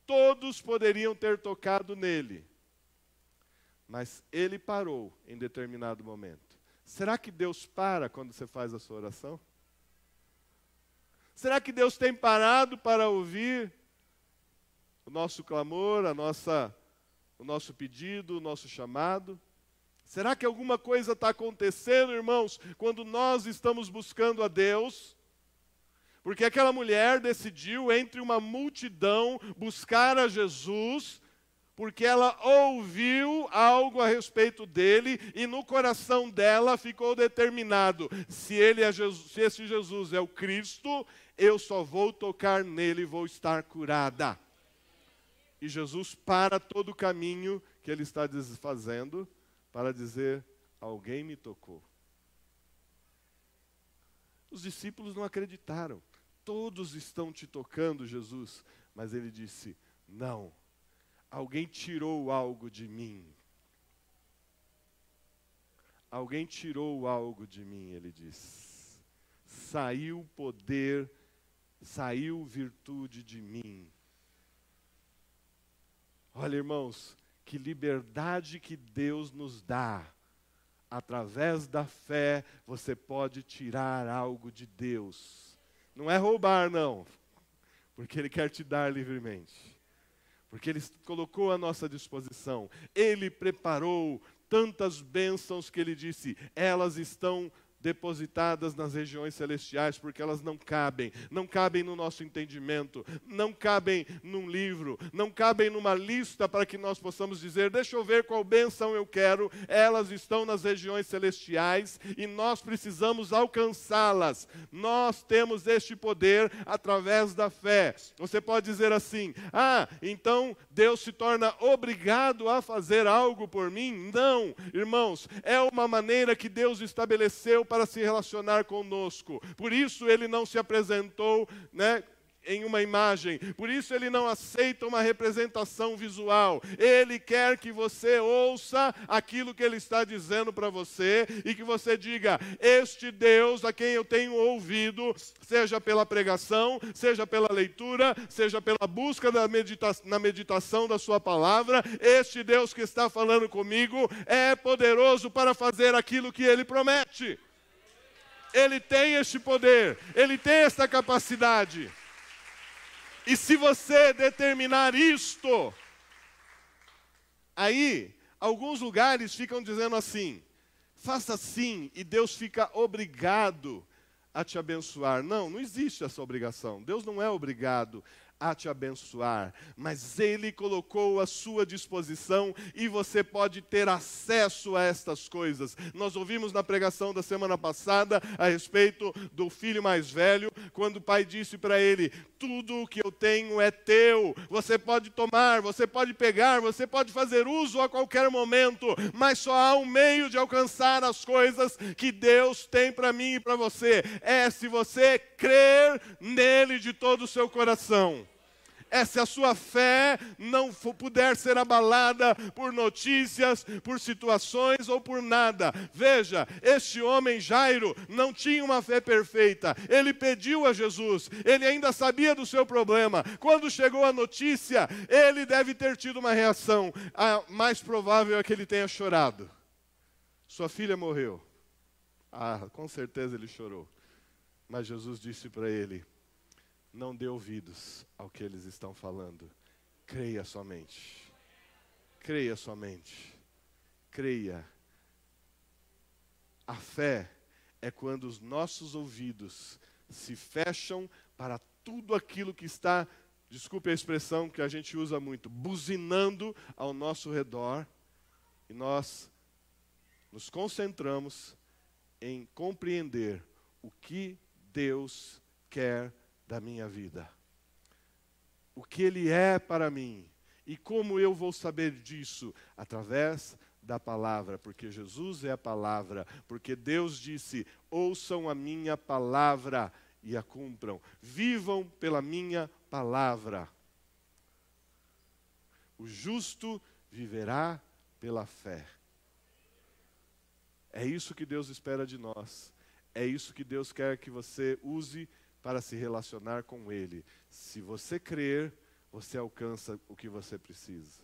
Todos poderiam ter tocado nele, mas ele parou em determinado momento. Será que Deus para quando você faz a sua oração? Será que Deus tem parado para ouvir o nosso clamor, o nosso pedido, o nosso chamado? Será que alguma coisa está acontecendo, irmãos, quando nós estamos buscando a Deus? Porque aquela mulher decidiu, entre uma multidão, buscar a Jesus, porque ela ouviu algo a respeito dele, e no coração dela ficou determinado: se esse Jesus é o Cristo, eu só vou tocar nele e vou estar curada. E Jesus para todo o caminho que ele está fazendo para dizer: alguém me tocou. Os discípulos não acreditaram. Todos estão te tocando, Jesus. Mas ele disse: não, alguém tirou algo de mim. Alguém tirou algo de mim, ele diz. Saiu poder, saiu virtude de mim. Olha, irmãos, que liberdade que Deus nos dá. Através da fé, você pode tirar algo de Deus. Não é roubar, não. Porque Ele quer te dar livremente. Porque Ele colocou à nossa disposição. Ele preparou tantas bênçãos que Ele disse: elas estão depositadas nas regiões celestiais, porque elas não cabem no nosso entendimento, não cabem num livro, não cabem numa lista para que nós possamos dizer: deixa eu ver qual bênção eu quero. Elas estão nas regiões celestiais e nós precisamos alcançá-las. Nós temos este poder através da fé. Você pode dizer assim: então Deus se torna obrigado a fazer algo por mim? Não, irmãos, é uma maneira que Deus estabeleceu para se relacionar conosco. Por isso Ele não se apresentou, em uma imagem, por isso ele não aceita uma representação visual. Ele quer que você ouça aquilo que ele está dizendo para você e que você diga: este Deus a quem eu tenho ouvido, seja pela pregação, seja pela leitura, seja pela busca na meditação da sua palavra, este Deus que está falando comigo é poderoso para fazer aquilo que ele promete. Ele tem este poder, ele tem esta capacidade. E se você determinar isto, aí, alguns lugares ficam dizendo assim: faça assim e Deus fica obrigado a te abençoar. Não, não existe essa obrigação. Deus não é obrigado a te abençoar, mas Ele colocou à sua disposição e você pode ter acesso a estas coisas. Nós ouvimos na pregação da semana passada a respeito do filho mais velho, quando o pai disse para ele: tudo o que eu tenho é teu, você pode tomar, você pode pegar, você pode fazer uso a qualquer momento, mas só há um meio de alcançar as coisas que Deus tem para mim e para você, é se você crer nele de todo o seu coração. Se a sua fé não puder ser abalada por notícias, por situações ou por nada. Veja, este homem Jairo não tinha uma fé perfeita. Ele pediu a Jesus, ele ainda sabia do seu problema. Quando chegou a notícia, ele deve ter tido uma reação. A mais provável é que ele tenha chorado. Sua filha morreu. Com certeza ele chorou. Mas Jesus disse para ele: não dê ouvidos ao que eles estão falando. Creia somente. Creia somente. Creia. A fé é quando os nossos ouvidos se fecham para tudo aquilo que está, desculpe a expressão que a gente usa muito, buzinando ao nosso redor, e nós nos concentramos em compreender o que Deus quer da minha vida, o que Ele é para mim. E como eu vou saber disso? Através da palavra, porque Jesus é a palavra, porque Deus disse: ouçam a minha palavra e a cumpram, vivam pela minha palavra. O justo viverá pela fé. É isso que Deus espera de nós, é isso que Deus quer que você use para se relacionar com Ele. Se você crer, você alcança o que você precisa.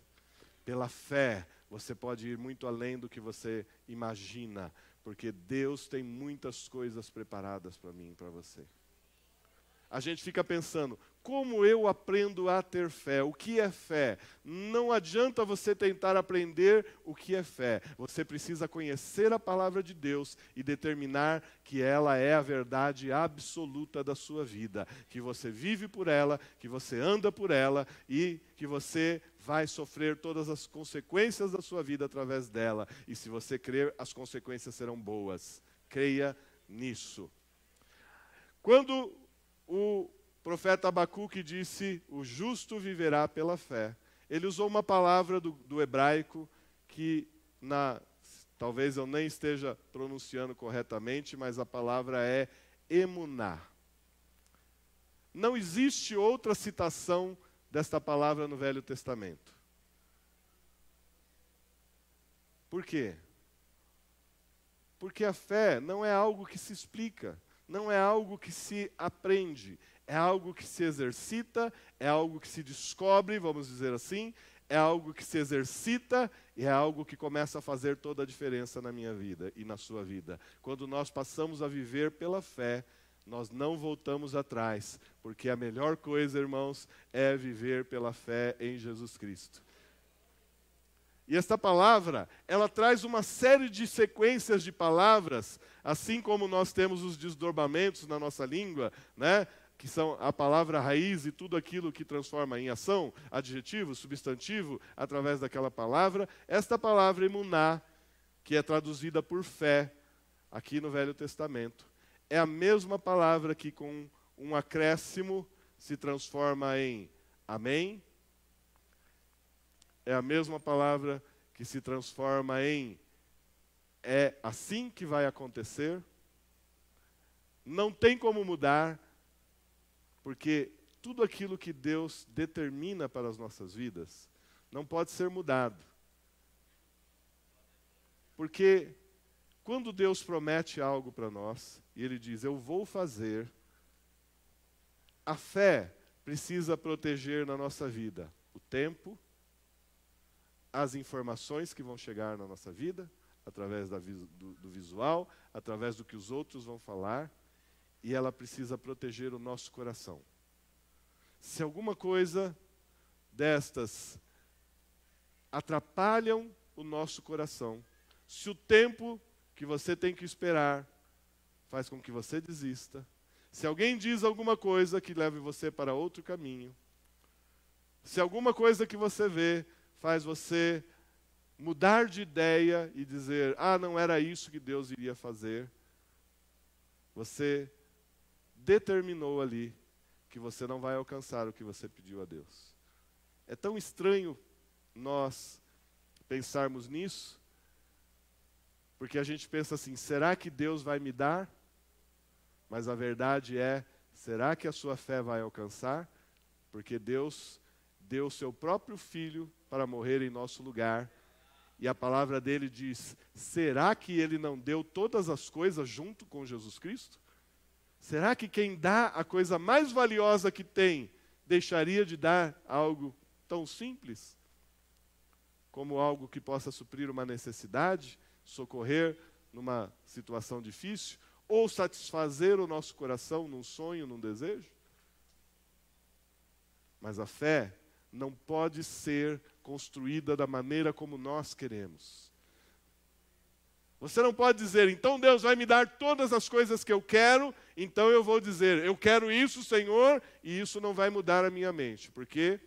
Pela fé, você pode ir muito além do que você imagina, porque Deus tem muitas coisas preparadas para mim e para você. A gente fica pensando: como eu aprendo a ter fé? O que é fé? Não adianta você tentar aprender o que é fé. Você precisa conhecer a palavra de Deus e determinar que ela é a verdade absoluta da sua vida. Que você vive por ela, que você anda por ela e que você vai sofrer todas as consequências da sua vida através dela. E se você crer, as consequências serão boas. Creia nisso. Quando o profeta Abacuque disse: o justo viverá pela fé, ele usou uma palavra do hebraico que, talvez eu nem esteja pronunciando corretamente, mas a palavra é emuná. Não existe outra citação desta palavra no Velho Testamento. Por quê? Porque a fé não é algo que se explica, não é algo que se aprende, é algo que se exercita, é algo que se descobre, vamos dizer assim, é algo que se exercita e é algo que começa a fazer toda a diferença na minha vida e na sua vida. Quando nós passamos a viver pela fé, nós não voltamos atrás, porque a melhor coisa, irmãos, é viver pela fé em Jesus Cristo. E esta palavra, ela traz uma série de sequências de palavras, assim como nós temos os desdobramentos na nossa língua, né? Que são a palavra raiz e tudo aquilo que transforma em ação, adjetivo, substantivo, através daquela palavra. Esta palavra emuná, que é traduzida por fé, aqui no Velho Testamento, é a mesma palavra que com um acréscimo se transforma em amém. É a mesma palavra que se transforma em é assim que vai acontecer. Não tem como mudar, porque tudo aquilo que Deus determina para as nossas vidas não pode ser mudado. Porque quando Deus promete algo para nós, e Ele diz, eu vou fazer, a fé precisa proteger na nossa vida o tempo, as informações que vão chegar na nossa vida, através do visual, através do que os outros vão falar, e ela precisa proteger o nosso coração. Se alguma coisa destas atrapalham o nosso coração, se o tempo que você tem que esperar faz com que você desista, se alguém diz alguma coisa que leve você para outro caminho, se alguma coisa que você vê faz você mudar de ideia e dizer, não era isso que Deus iria fazer, você determinou ali que você não vai alcançar o que você pediu a Deus. É tão estranho nós pensarmos nisso, porque a gente pensa assim, será que Deus vai me dar? Mas a verdade é, será que a sua fé vai alcançar? Porque Deus deu o seu próprio Filho para morrer em nosso lugar. E a palavra dele diz, será que ele não deu todas as coisas junto com Jesus Cristo? Será que quem dá a coisa mais valiosa que tem, deixaria de dar algo tão simples? Como algo que possa suprir uma necessidade, socorrer numa situação difícil, ou satisfazer o nosso coração num sonho, num desejo? Mas a fé não pode ser construída da maneira como nós queremos. Você não pode dizer, então Deus vai me dar todas as coisas que eu quero, então eu vou dizer, eu quero isso, Senhor, e isso não vai mudar a minha mente, porque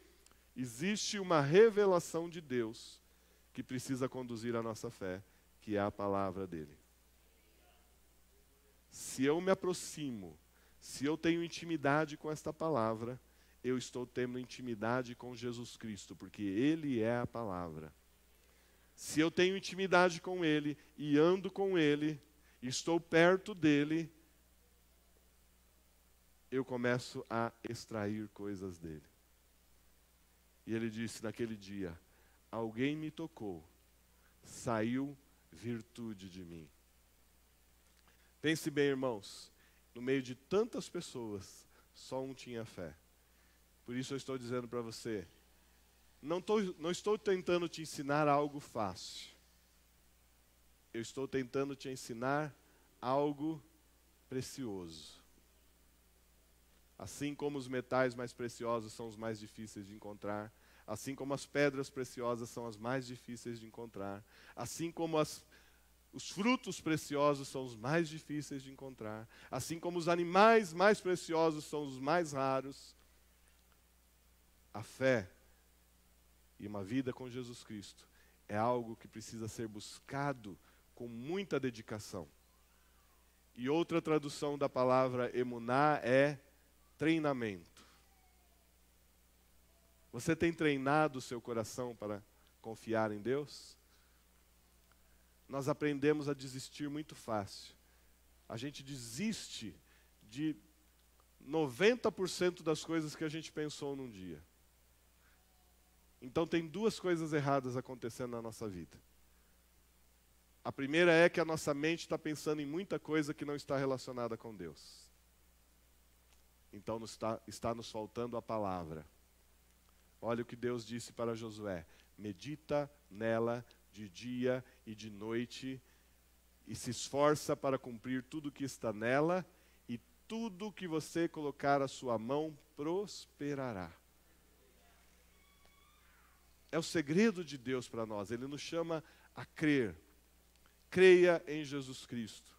existe uma revelação de Deus que precisa conduzir a nossa fé, que é a palavra dele. Se eu me aproximo, se eu tenho intimidade com esta palavra, eu estou tendo intimidade com Jesus Cristo, porque Ele é a palavra. Se eu tenho intimidade com Ele, e ando com Ele, e estou perto dEle, eu começo a extrair coisas dEle. E Ele disse naquele dia, alguém me tocou, saiu virtude de mim. Pense bem, irmãos, no meio de tantas pessoas, só um tinha fé. Por isso eu estou dizendo para você, não estou tentando te ensinar algo fácil. Eu estou tentando te ensinar algo precioso. Assim como os metais mais preciosos são os mais difíceis de encontrar, assim como as pedras preciosas são as mais difíceis de encontrar, assim como os frutos preciosos são os mais difíceis de encontrar, assim como os animais mais preciosos são os mais raros, a fé e uma vida com Jesus Cristo é algo que precisa ser buscado com muita dedicação. E outra tradução da palavra emuná é treinamento. Você tem treinado o seu coração para confiar em Deus? Nós aprendemos a desistir muito fácil. A gente desiste de 90% das coisas que a gente pensou num dia. Então tem duas coisas erradas acontecendo na nossa vida. A primeira é que a nossa mente está pensando em muita coisa que não está relacionada com Deus. Então está nos faltando a palavra. Olha o que Deus disse para Josué. Medita nela de dia e de noite e se esforça para cumprir tudo o que está nela e tudo que você colocar a sua mão prosperará. É o segredo de Deus para nós. Ele nos chama a crer. Creia em Jesus Cristo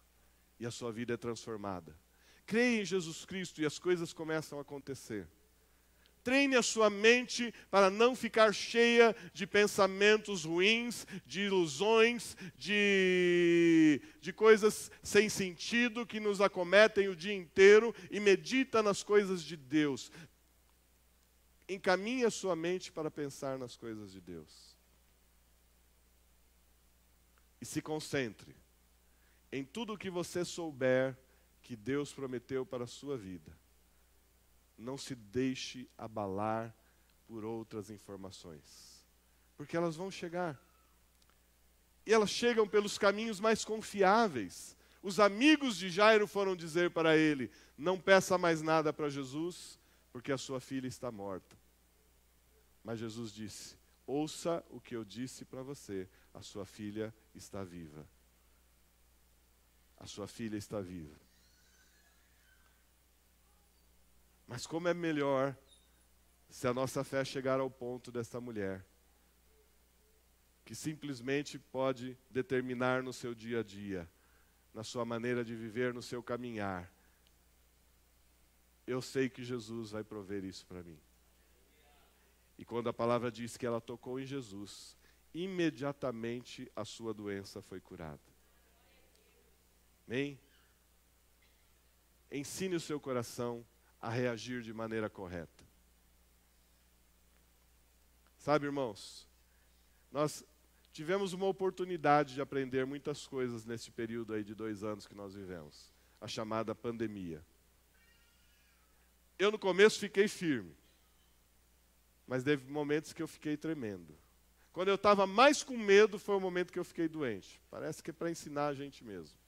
e a sua vida é transformada. Creia em Jesus Cristo e as coisas começam a acontecer. Treine a sua mente para não ficar cheia de pensamentos ruins, de ilusões, de coisas sem sentido que nos acometem o dia inteiro e medita nas coisas de Deus. Encaminhe a sua mente para pensar nas coisas de Deus. E se concentre em tudo o que você souber que Deus prometeu para a sua vida. não se deixe abalar por outras informações, porque elas vão chegar. E elas chegam pelos caminhos mais confiáveis. Os amigos de Jairo foram dizer para ele: não peça mais nada para Jesus, porque a sua filha está morta. Mas Jesus disse: ouça o que eu disse para você, a sua filha está viva. A sua filha está viva. Mas como é melhor se a nossa fé chegar ao ponto dessa mulher, que simplesmente pode determinar no seu dia a dia, na sua maneira de viver, no seu caminhar: eu sei que Jesus vai prover isso para mim. E quando a palavra diz que ela tocou em Jesus, imediatamente a sua doença foi curada. Amém? Ensine o seu coração a reagir de maneira correta. Sabe, irmãos, nós tivemos uma oportunidade de aprender muitas coisas nesse período aí de 2 anos que nós vivemos, a chamada pandemia. Eu no começo fiquei firme, mas teve momentos que eu fiquei tremendo. Quando eu estava mais com medo foi o momento que eu fiquei doente. Parece que é para ensinar a gente mesmo.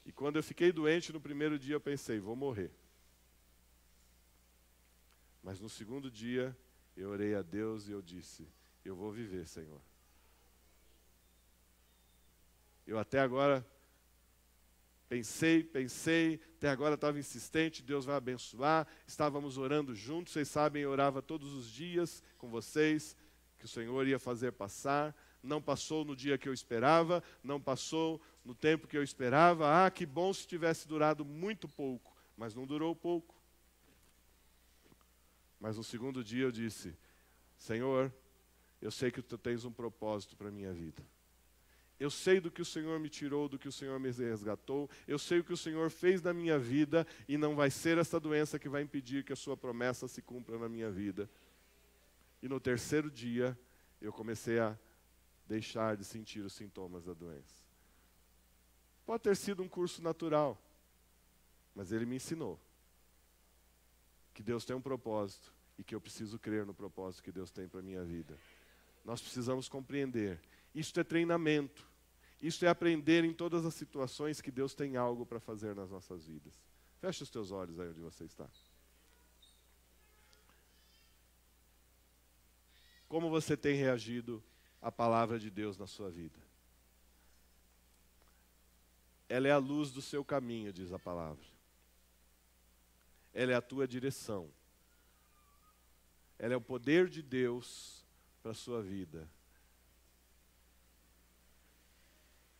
E quando eu fiquei doente, no primeiro dia eu pensei: vou morrer. Mas no segundo dia, eu orei a Deus e eu disse: eu vou viver, Senhor. Eu até agora pensei, até agora estava insistente: Deus vai abençoar. Estávamos orando juntos, vocês sabem, eu orava todos os dias com vocês, que o Senhor ia fazer passar. Não passou no dia que eu esperava, não passou no tempo que eu esperava. Ah, que bom se tivesse durado muito pouco, mas não durou pouco. Mas no segundo dia eu disse: Senhor, eu sei que Tu tens um propósito para a minha vida. Eu sei do que o Senhor me tirou, do que o Senhor me resgatou. Eu sei o que o Senhor fez na minha vida e não vai ser essa doença que vai impedir que a Sua promessa se cumpra na minha vida. E no terceiro dia eu comecei a deixar de sentir os sintomas da doença. Pode ter sido um curso natural, mas ele me ensinou que Deus tem um propósito e que eu preciso crer no propósito que Deus tem para a minha vida. Nós precisamos compreender. Isto é treinamento. Isto é aprender em todas as situações que Deus tem algo para fazer nas nossas vidas. Feche os teus olhos aí onde você está. Como você tem reagido à palavra de Deus na sua vida? Ela é a luz do seu caminho, diz a palavra. Ela é a tua direção. Ela é o poder de Deus para a sua vida.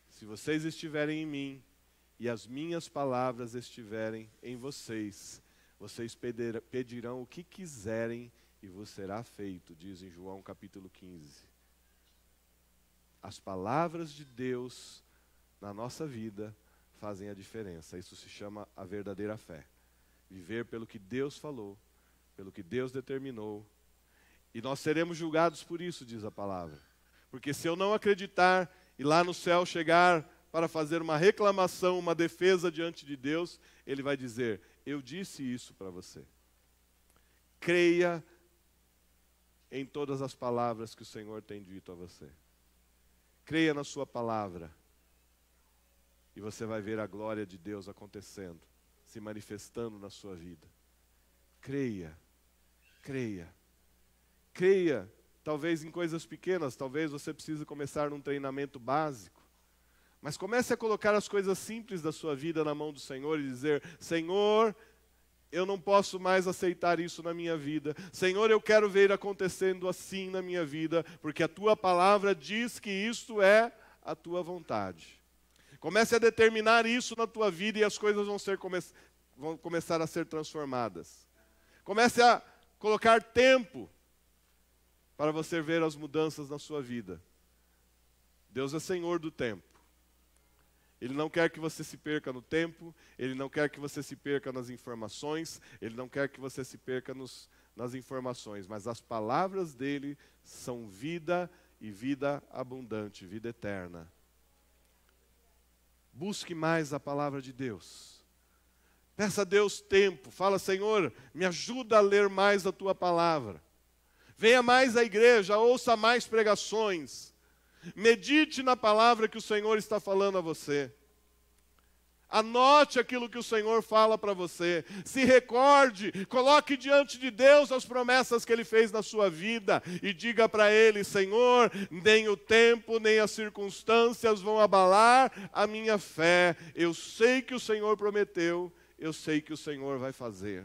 Se vocês estiverem em mim e as minhas palavras estiverem em vocês, vocês pedirão o que quiserem e vos será feito, diz em João capítulo 15. As palavras de Deus na nossa vida fazem a diferença. Isso se chama a verdadeira fé. Viver pelo que Deus falou, pelo que Deus determinou. E nós seremos julgados por isso, diz a palavra. Porque se eu não acreditar e lá no céu chegar para fazer uma reclamação, uma defesa diante de Deus, Ele vai dizer: eu disse isso para você. Creia em todas as palavras que o Senhor tem dito a você. Creia na sua palavra. E você vai ver a glória de Deus acontecendo, se manifestando na sua vida. Creia, creia, creia. Talvez em coisas pequenas, talvez você precise começar num treinamento básico. Mas comece a colocar as coisas simples da sua vida na mão do Senhor e dizer: Senhor, eu não posso mais aceitar isso na minha vida. Senhor, eu quero ver acontecendo assim na minha vida, porque a Tua palavra diz que isto é a Tua vontade. Comece a determinar isso na tua vida e as coisas vão começar a ser transformadas. Comece a colocar tempo para você ver as mudanças na sua vida. Deus é Senhor do tempo. Ele não quer que você se perca no tempo, Ele não quer que você se perca nas informações, Ele não quer que você se perca nas informações, mas as palavras dEle são vida e vida abundante, vida eterna. Busque mais a palavra de Deus. Peça a Deus tempo. Fala, Senhor, me ajuda a ler mais a Tua palavra. Venha mais à igreja, ouça mais pregações. Medite na palavra que o Senhor está falando a você. Anote aquilo que o Senhor fala para você. Se recorde, coloque diante de Deus as promessas que Ele fez na sua vida. E diga para Ele, Senhor, nem o tempo, nem as circunstâncias vão abalar a minha fé. Eu sei que o Senhor prometeu, eu sei que o Senhor vai fazer.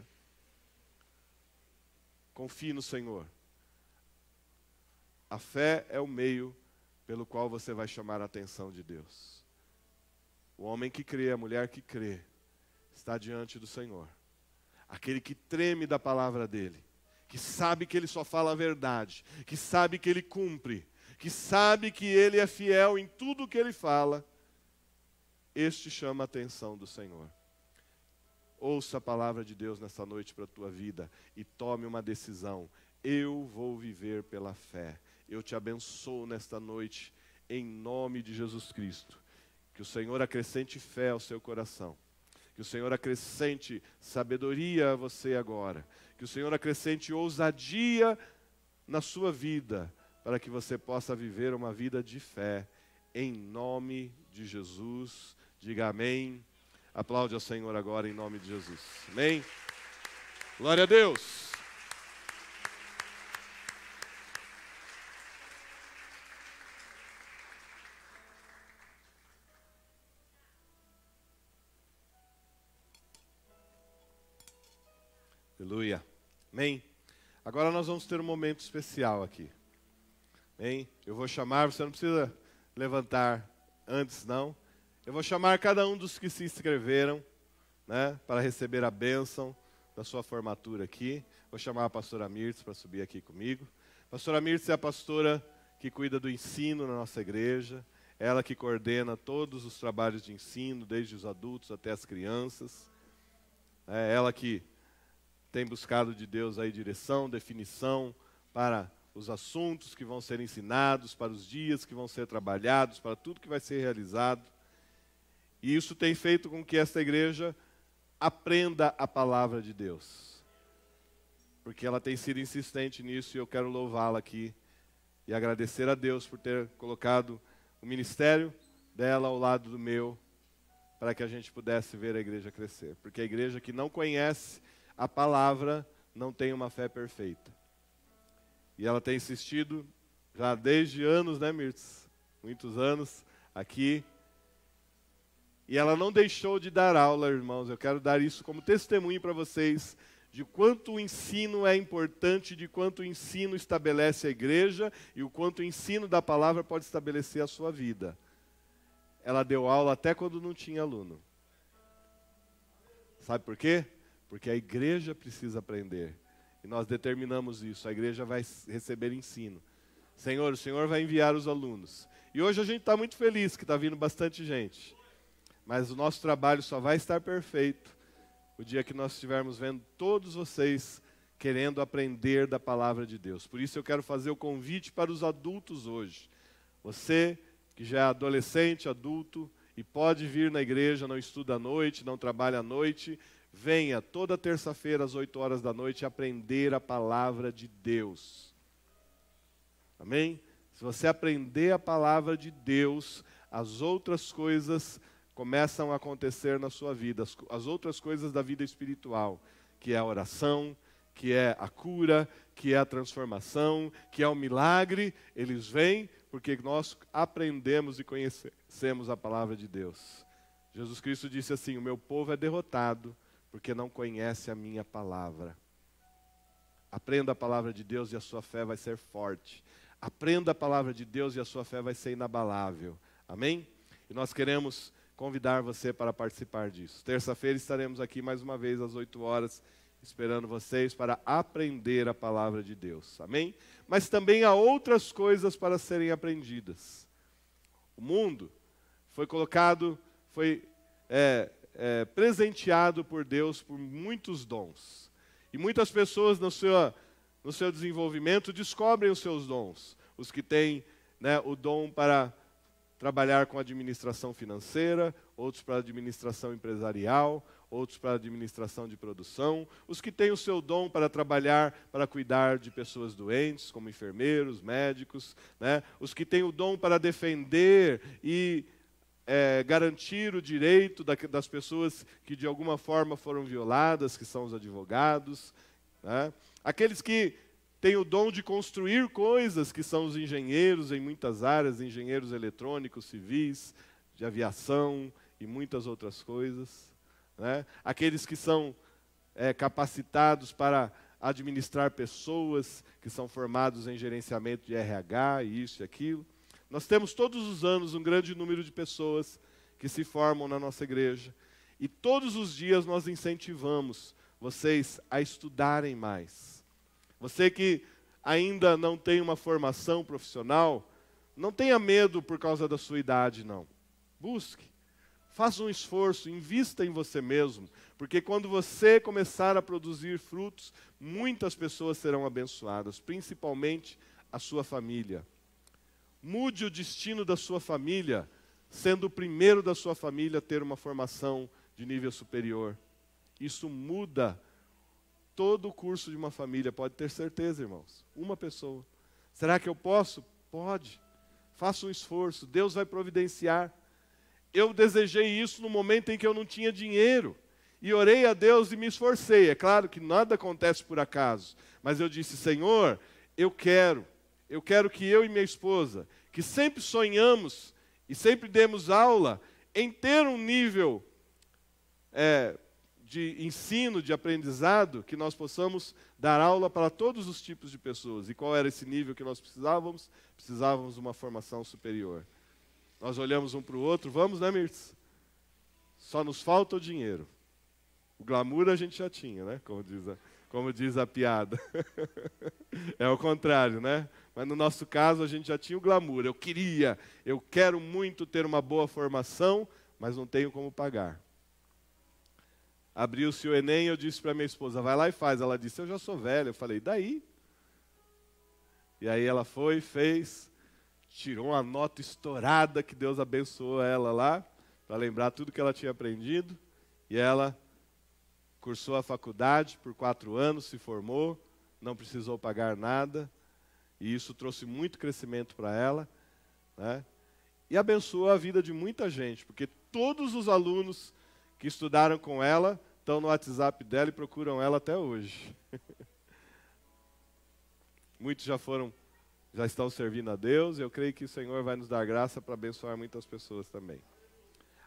Confie no Senhor. A fé é o meio pelo qual você vai chamar a atenção de Deus. O homem que crê, a mulher que crê, está diante do Senhor. Aquele que treme da palavra dEle, que sabe que Ele só fala a verdade, que sabe que Ele cumpre, que sabe que Ele é fiel em tudo o que Ele fala, este chama a atenção do Senhor. Ouça a palavra de Deus nessa noite para a tua vida e tome uma decisão. Eu vou viver pela fé. Eu te abençoo nesta noite, em nome de Jesus Cristo. Que o Senhor acrescente fé ao seu coração. Que o Senhor acrescente sabedoria a você agora. Que o Senhor acrescente ousadia na sua vida, para que você possa viver uma vida de fé. Em nome de Jesus. Diga amém. Aplaude ao Senhor agora em nome de Jesus. Amém. Glória a Deus. Aleluia. Amém? Agora nós vamos ter um momento especial aqui. Amém? Eu vou chamar, você não precisa levantar antes não. Eu vou chamar cada um dos que se inscreveram, né, para receber a bênção da sua formatura aqui. Vou chamar a pastora Mirtz para subir aqui comigo. A pastora Mirtz é a pastora que cuida do ensino na nossa igreja. Ela que coordena todos os trabalhos de ensino, desde os adultos até as crianças. É ela que tem buscado de Deus aí direção, definição para os assuntos que vão ser ensinados, para os dias que vão ser trabalhados, para tudo que vai ser realizado. E isso tem feito com que esta igreja aprenda a palavra de Deus. Porque ela tem sido insistente nisso e eu quero louvá-la aqui e agradecer a Deus por ter colocado o ministério dela ao lado do meu, para que a gente pudesse ver a igreja crescer. Porque a igreja que não conhece a palavra não tem uma fé perfeita. E ela tem insistido já desde anos, né, Mirtz? Muitos anos aqui. E ela não deixou de dar aula, irmãos. Eu quero dar isso como testemunho para vocês de quanto o ensino é importante, de quanto o ensino estabelece a igreja e o quanto o ensino da palavra pode estabelecer a sua vida. Ela deu aula até quando não tinha aluno. Sabe por quê? Porque a igreja precisa aprender. E nós determinamos isso. A igreja vai receber ensino. Senhor, o Senhor vai enviar os alunos. E hoje a gente está muito feliz que está vindo bastante gente. Mas o nosso trabalho só vai estar perfeito o dia que nós estivermos vendo todos vocês querendo aprender da palavra de Deus. Por isso eu quero fazer o convite para os adultos hoje. Você que já é adolescente, adulto, e pode vir na igreja, não estuda à noite, não trabalha à noite, venha toda terça-feira às 8 horas da noite aprender a palavra de Deus. Amém? Se você aprender a palavra de Deus, as outras coisas começam a acontecer na sua vida, as outras coisas da vida espiritual, que é a oração, que é a cura, que é a transformação, que é o milagre, eles vêm porque nós aprendemos e conhecemos a palavra de Deus. Jesus Cristo disse assim: o meu povo é derrotado porque não conhece a minha palavra. Aprenda a palavra de Deus e a sua fé vai ser forte. Aprenda a palavra de Deus e a sua fé vai ser inabalável. Amém? E nós queremos convidar você para participar disso. Terça-feira estaremos aqui mais uma vez às 8 horas, esperando vocês para aprender a palavra de Deus. Amém? Mas também há outras coisas para serem aprendidas. O mundo foi colocado, presenteado por Deus por muitos dons. E muitas pessoas no seu desenvolvimento descobrem os seus dons. Os que têm, né, o dom para trabalhar com administração financeira, outros para administração empresarial, outros para administração de produção, os que têm o seu dom para trabalhar, para cuidar de pessoas doentes, como enfermeiros, médicos, né? Os que têm o dom para defender e garantir o direito das pessoas que de alguma forma foram violadas, que são os advogados, né? Aqueles que têm o dom de construir coisas, que são os engenheiros em muitas áreas, engenheiros eletrônicos, civis, de aviação e muitas outras coisas, né? Aqueles que são capacitados para administrar pessoas, que são formados em gerenciamento de RH, e isso e aquilo. Nós temos todos os anos um grande número de pessoas que se formam na nossa igreja. E todos os dias nós incentivamos vocês a estudarem mais. Você que ainda não tem uma formação profissional, não tenha medo por causa da sua idade, não. Busque. Faça um esforço, invista em você mesmo. Porque quando você começar a produzir frutos, muitas pessoas serão abençoadas, principalmente a sua família. Mude o destino da sua família, sendo o primeiro da sua família a ter uma formação de nível superior. Isso muda todo o curso de uma família, pode ter certeza, irmãos. Uma pessoa. Será que eu posso? Pode. Faça um esforço, Deus vai providenciar. Eu desejei isso no momento em que eu não tinha dinheiro. E orei a Deus e me esforcei. É claro que nada acontece por acaso. Mas eu disse, Senhor, eu quero que eu e minha esposa, que sempre sonhamos e sempre demos aula, em ter um nível de ensino, de aprendizado, que nós possamos dar aula para todos os tipos de pessoas. E qual era esse nível que nós precisávamos? Precisávamos de uma formação superior. Nós olhamos um para o outro, vamos, né, Mirtz? Só nos falta o dinheiro. O glamour a gente já tinha, né? Como diz a piada. É o contrário, né? Mas no nosso caso a gente já tinha o glamour. Eu quero muito ter uma boa formação, mas não tenho como pagar. Abriu-se o Enem e eu disse para minha esposa, vai lá e faz. Ela disse, eu já sou velha. Eu falei, daí? E aí ela foi, fez, tirou uma nota estourada, que Deus abençoou ela lá, para lembrar tudo que ela tinha aprendido. E ela cursou a faculdade por 4 anos, se formou, não precisou pagar nada. E isso trouxe muito crescimento para ela, né? E abençoou a vida de muita gente, porque todos os alunos que estudaram com ela estão no WhatsApp dela e procuram ela até hoje. Muitos já estão servindo a Deus, e eu creio que o Senhor vai nos dar graça para abençoar muitas pessoas também.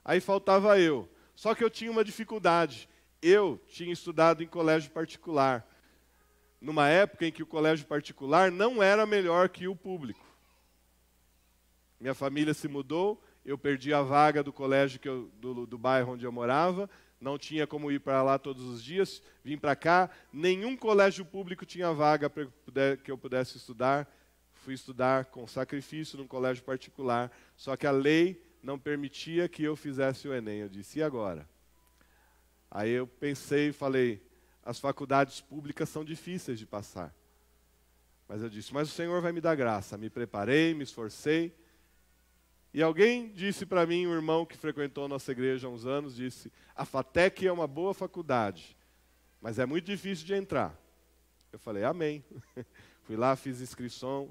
Aí faltava eu, só que eu tinha uma dificuldade. Eu tinha estudado em colégio particular, numa época em que o colégio particular não era melhor que o público. Minha família se mudou, eu perdi a vaga do colégio do bairro onde eu morava, não tinha como ir para lá todos os dias, vim para cá, nenhum colégio público tinha vaga para que eu pudesse estudar. Fui estudar com sacrifício num colégio particular, só que a lei não permitia que eu fizesse o Enem. Eu disse, e agora? Aí eu pensei e falei, as faculdades públicas são difíceis de passar. Mas eu disse, mas o Senhor vai me dar graça. Me preparei, me esforcei. E alguém disse para mim, um irmão que frequentou a nossa igreja há uns anos, disse, a FATEC é uma boa faculdade, mas é muito difícil de entrar. Eu falei, amém. Fui lá, fiz inscrição.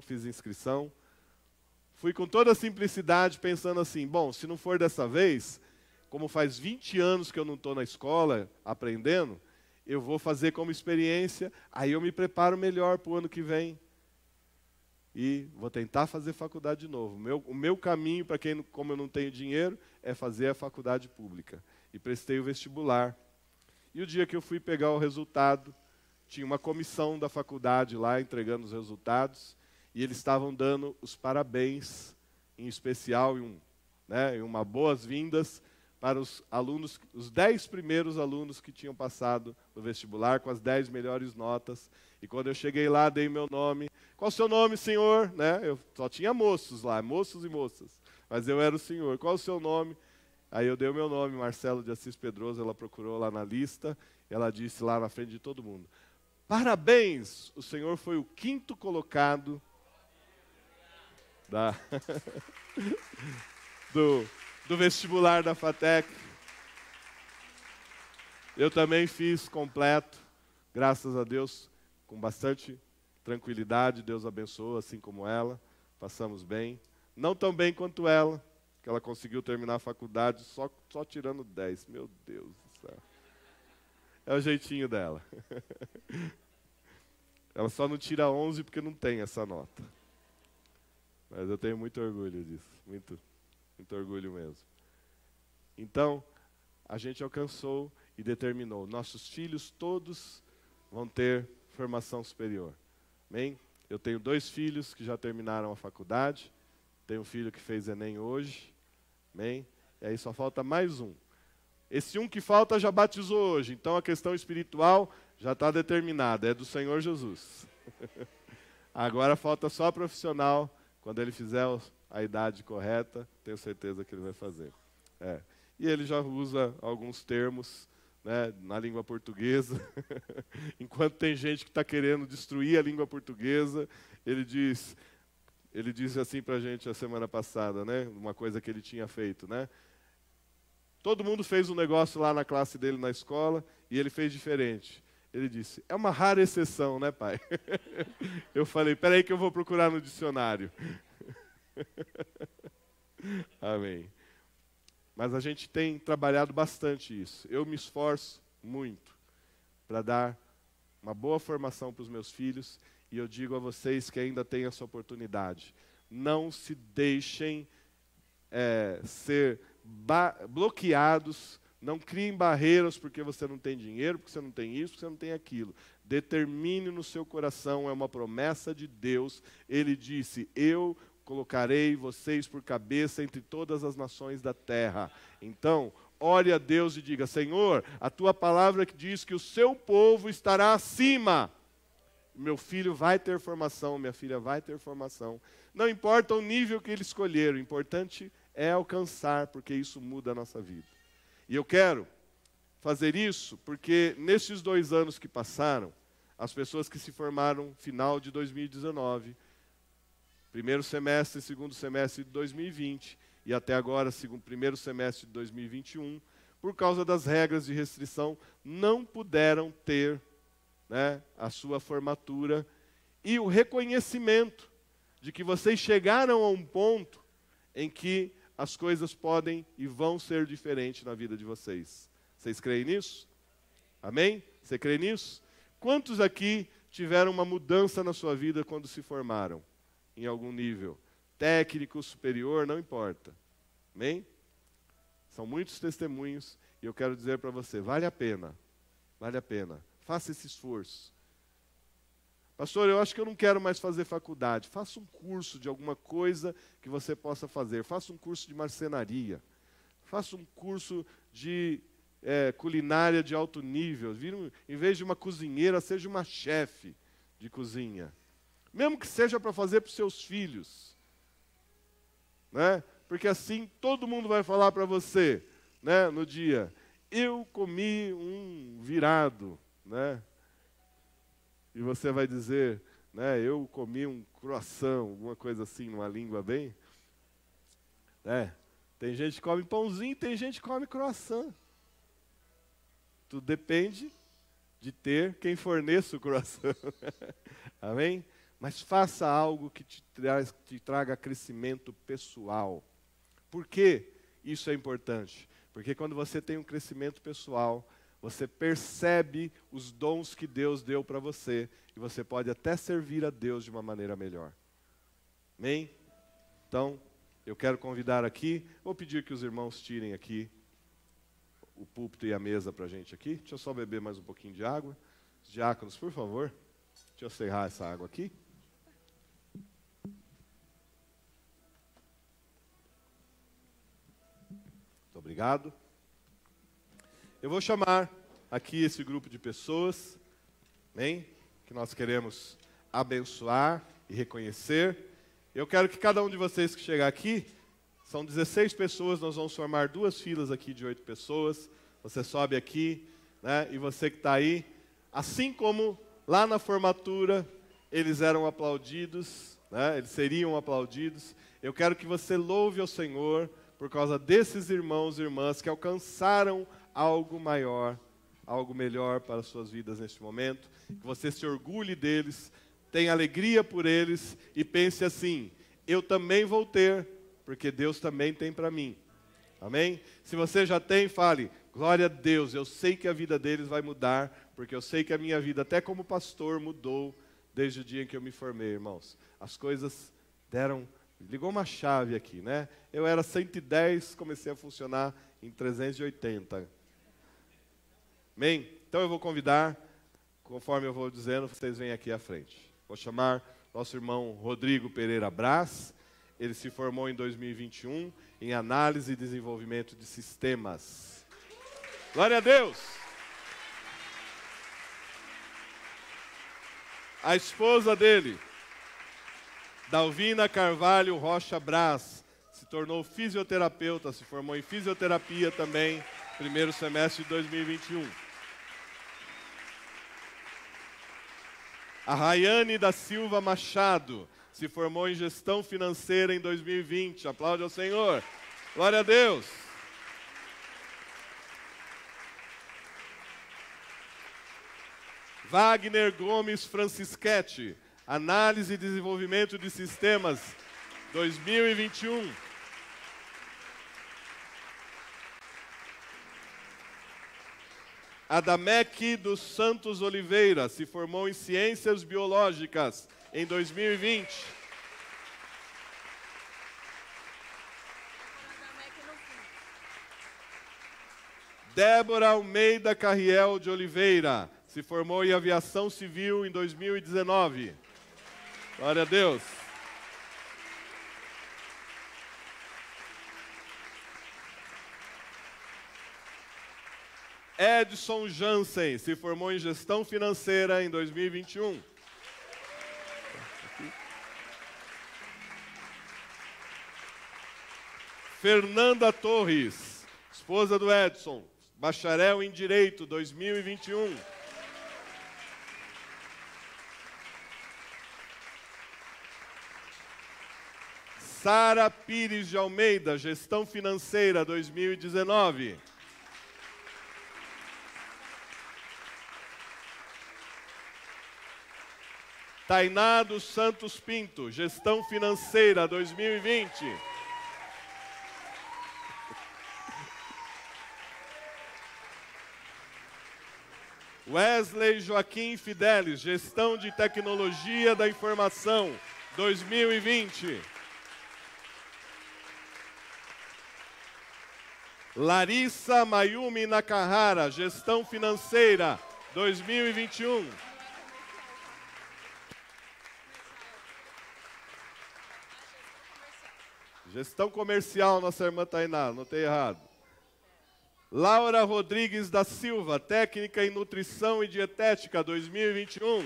Fui com toda a simplicidade pensando assim, bom, se não for dessa vez, como faz 20 anos que eu não estou na escola aprendendo, eu vou fazer como experiência, aí eu me preparo melhor para o ano que vem. E vou tentar fazer faculdade de novo. O meu caminho, para quem, como eu não tenho dinheiro, é fazer a faculdade pública. E prestei o vestibular. E o dia que eu fui pegar o resultado, tinha uma comissão da faculdade lá entregando os resultados, e eles estavam dando os parabéns, em especial, e uma boas-vindas para os alunos, os 10 primeiros alunos que tinham passado no vestibular, com as 10 melhores notas. E quando eu cheguei lá, dei meu nome. Qual o seu nome, senhor? Né? Eu só tinha moços lá, moços e moças. Mas eu era o senhor. Qual o seu nome? Aí eu dei o meu nome, Marcelo de Assis Pedroso. Ela procurou lá na lista. Ela disse lá na frente de todo mundo, parabéns, o senhor foi o 5º do do vestibular da FATEC. Eu também fiz completo, graças a Deus, com bastante tranquilidade. Deus abençoou, assim como ela. Passamos bem. Não tão bem quanto ela, que ela conseguiu terminar a faculdade só tirando 10. Meu Deus do céu. É o jeitinho dela. Ela só não tira 11 porque não tem essa nota. Mas eu tenho muito orgulho disso. Muito, muito orgulho mesmo. Então, a gente alcançou e determinou. Nossos filhos todos vão ter formação superior. Amém? Eu tenho 2 filhos que já terminaram a faculdade. Tenho um filho que fez Enem hoje. Amém? E aí só falta mais um. Esse um que falta já batizou hoje. Então a questão espiritual já está determinada. É do Senhor Jesus. Agora falta só profissional. Quando ele fizer a idade correta, tenho certeza que ele vai fazer. E ele já usa alguns termos, né, na língua portuguesa. Enquanto tem gente que está querendo destruir a língua portuguesa, ele disse assim para a gente a semana passada, né, uma coisa que ele tinha feito, né? Todo mundo fez um negócio lá na classe dele na escola e ele fez diferente. Ele disse, é uma rara exceção, né, pai? Eu falei, peraí que eu vou procurar no dicionário. Amém. Mas a gente tem trabalhado bastante isso. Eu me esforço muito para dar uma boa formação para os meus filhos. E eu digo a vocês que ainda têm essa oportunidade. Não se deixem ser bloqueados. Não criem barreiras porque você não tem dinheiro, porque você não tem isso, porque você não tem aquilo. Determine no seu coração, é uma promessa de Deus. Ele disse, eu colocarei vocês por cabeça entre todas as nações da terra. Então, ore a Deus e diga, Senhor, a tua palavra que diz que o seu povo estará acima. Meu filho vai ter formação, minha filha vai ter formação. Não importa o nível que ele escolher, o importante é alcançar, porque isso muda a nossa vida. E eu quero fazer isso porque nesses 2 anos que passaram, as pessoas que se formaram no final de 2019, primeiro semestre e segundo semestre de 2020, e até agora, primeiro semestre de 2021, por causa das regras de restrição, não puderam ter, né, a sua formatura e o reconhecimento de que vocês chegaram a um ponto em que as coisas podem e vão ser diferentes na vida de vocês. Vocês creem nisso? Amém? Você crê nisso? Quantos aqui tiveram uma mudança na sua vida quando se formaram? Em algum nível? Técnico, superior, não importa. Amém? São muitos testemunhos e eu quero dizer para você, vale a pena. Vale a pena. Faça esse esforço. Pastor, eu acho que eu não quero mais fazer faculdade. Faça um curso de alguma coisa que você possa fazer. Faça um curso de marcenaria. Faça um curso de culinária de alto nível. Em vez de uma cozinheira, seja uma chefe de cozinha. Mesmo que seja para fazer para os seus filhos. Né? Porque assim todo mundo vai falar para você, né, no dia, eu comi um virado, né? E você vai dizer, né, eu comi um croissant, alguma coisa assim, numa língua bem. Tem gente que come pãozinho, tem gente que come croissant. Tudo depende de ter quem forneça o croissant. Amém? Mas faça algo que te traga crescimento pessoal. Por que isso é importante? Porque quando você tem um crescimento pessoal, você percebe os dons que Deus deu para você e você pode até servir a Deus de uma maneira melhor. Amém? Então, eu quero convidar aqui, vou pedir que os irmãos tirem aqui o púlpito e a mesa para a gente aqui. Deixa eu só beber mais um pouquinho de água. Os diáconos, por favor, deixa eu serrar essa água aqui. Muito obrigado. Eu vou chamar aqui esse grupo de pessoas, amém? Que nós queremos abençoar e reconhecer. Eu quero que cada um de vocês que chegar aqui, são 16 pessoas, nós vamos formar 2 filas aqui de 8 pessoas. Você sobe aqui, né? E você que está aí, assim como lá na formatura eles eram aplaudidos, né? Eles seriam aplaudidos. Eu quero que você louve ao Senhor por causa desses irmãos e irmãs que alcançaram algo maior, algo melhor para as suas vidas neste momento. Que você se orgulhe deles, tenha alegria por eles e pense assim: eu também vou ter, porque Deus também tem para mim. Amém? Se você já tem, fale: glória a Deus, eu sei que a vida deles vai mudar, porque eu sei que a minha vida, até como pastor, mudou desde o dia em que eu me formei, irmãos. As coisas ligou uma chave aqui, né? Eu era 110, comecei a funcionar em 380. Amém? Então eu vou convidar, conforme eu vou dizendo, vocês vêm aqui à frente. Vou chamar nosso irmão Rodrigo Pereira Braz. Ele se formou em 2021 em análise e desenvolvimento de sistemas. Glória a Deus! A esposa dele, Dalvina Carvalho Rocha Braz, se tornou fisioterapeuta, se formou em fisioterapia também, primeiro semestre de 2021. A Rayane da Silva Machado se formou em gestão financeira em 2020. Aplaude ao Senhor. Glória a Deus. Wagner Gomes Francischetti, análise e desenvolvimento de sistemas 2021. Adamec dos Santos Oliveira se formou em Ciências Biológicas em 2020. Débora Almeida Carriel de Oliveira se formou em Aviação Civil em 2019. Glória a Deus. Edson Jansen se formou em Gestão Financeira em 2021. Fernanda Torres, esposa do Edson, bacharel em Direito 2021. Sara Pires de Almeida, Gestão Financeira 2019. Tainá dos Santos Pinto, Gestão Financeira 2020. Wesley Joaquim Fidelis, Gestão de Tecnologia da Informação 2020. Larissa Mayumi Nakahara, Gestão Financeira 2021. Gestão Comercial, nossa irmã Tainá, anotei errado. Laura Rodrigues da Silva, Técnica em Nutrição e Dietética 2021.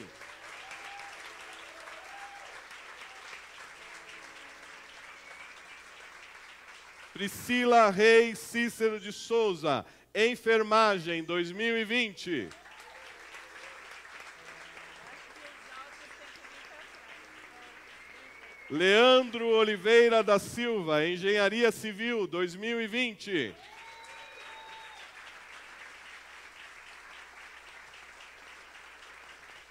Priscila Reis Cícero de Souza, Enfermagem 2020. Leandro Oliveira da Silva, Engenharia Civil 2020.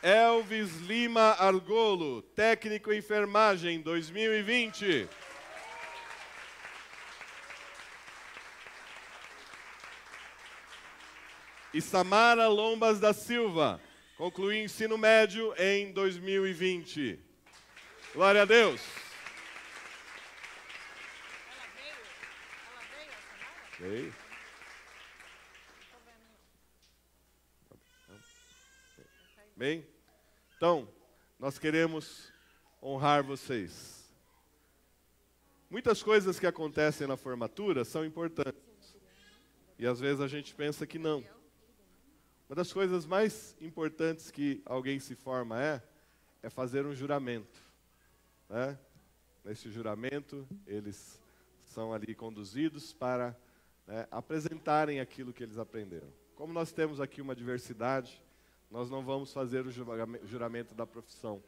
Elvis Lima Argolo, Técnico em Enfermagem 2020. E Samara Lombas da Silva, concluiu ensino médio em 2020. Glória a Deus. Ela veio, Samara? Veio. Bem? Então, nós queremos honrar vocês. Muitas coisas que acontecem na formatura são importantes. E às vezes a gente pensa que não. Uma das coisas mais importantes que alguém se forma é fazer um juramento. Né? Nesse juramento, eles são ali conduzidos para apresentarem aquilo que eles aprenderam. Como nós temos aqui uma diversidade, nós não vamos fazer o juramento da profissão,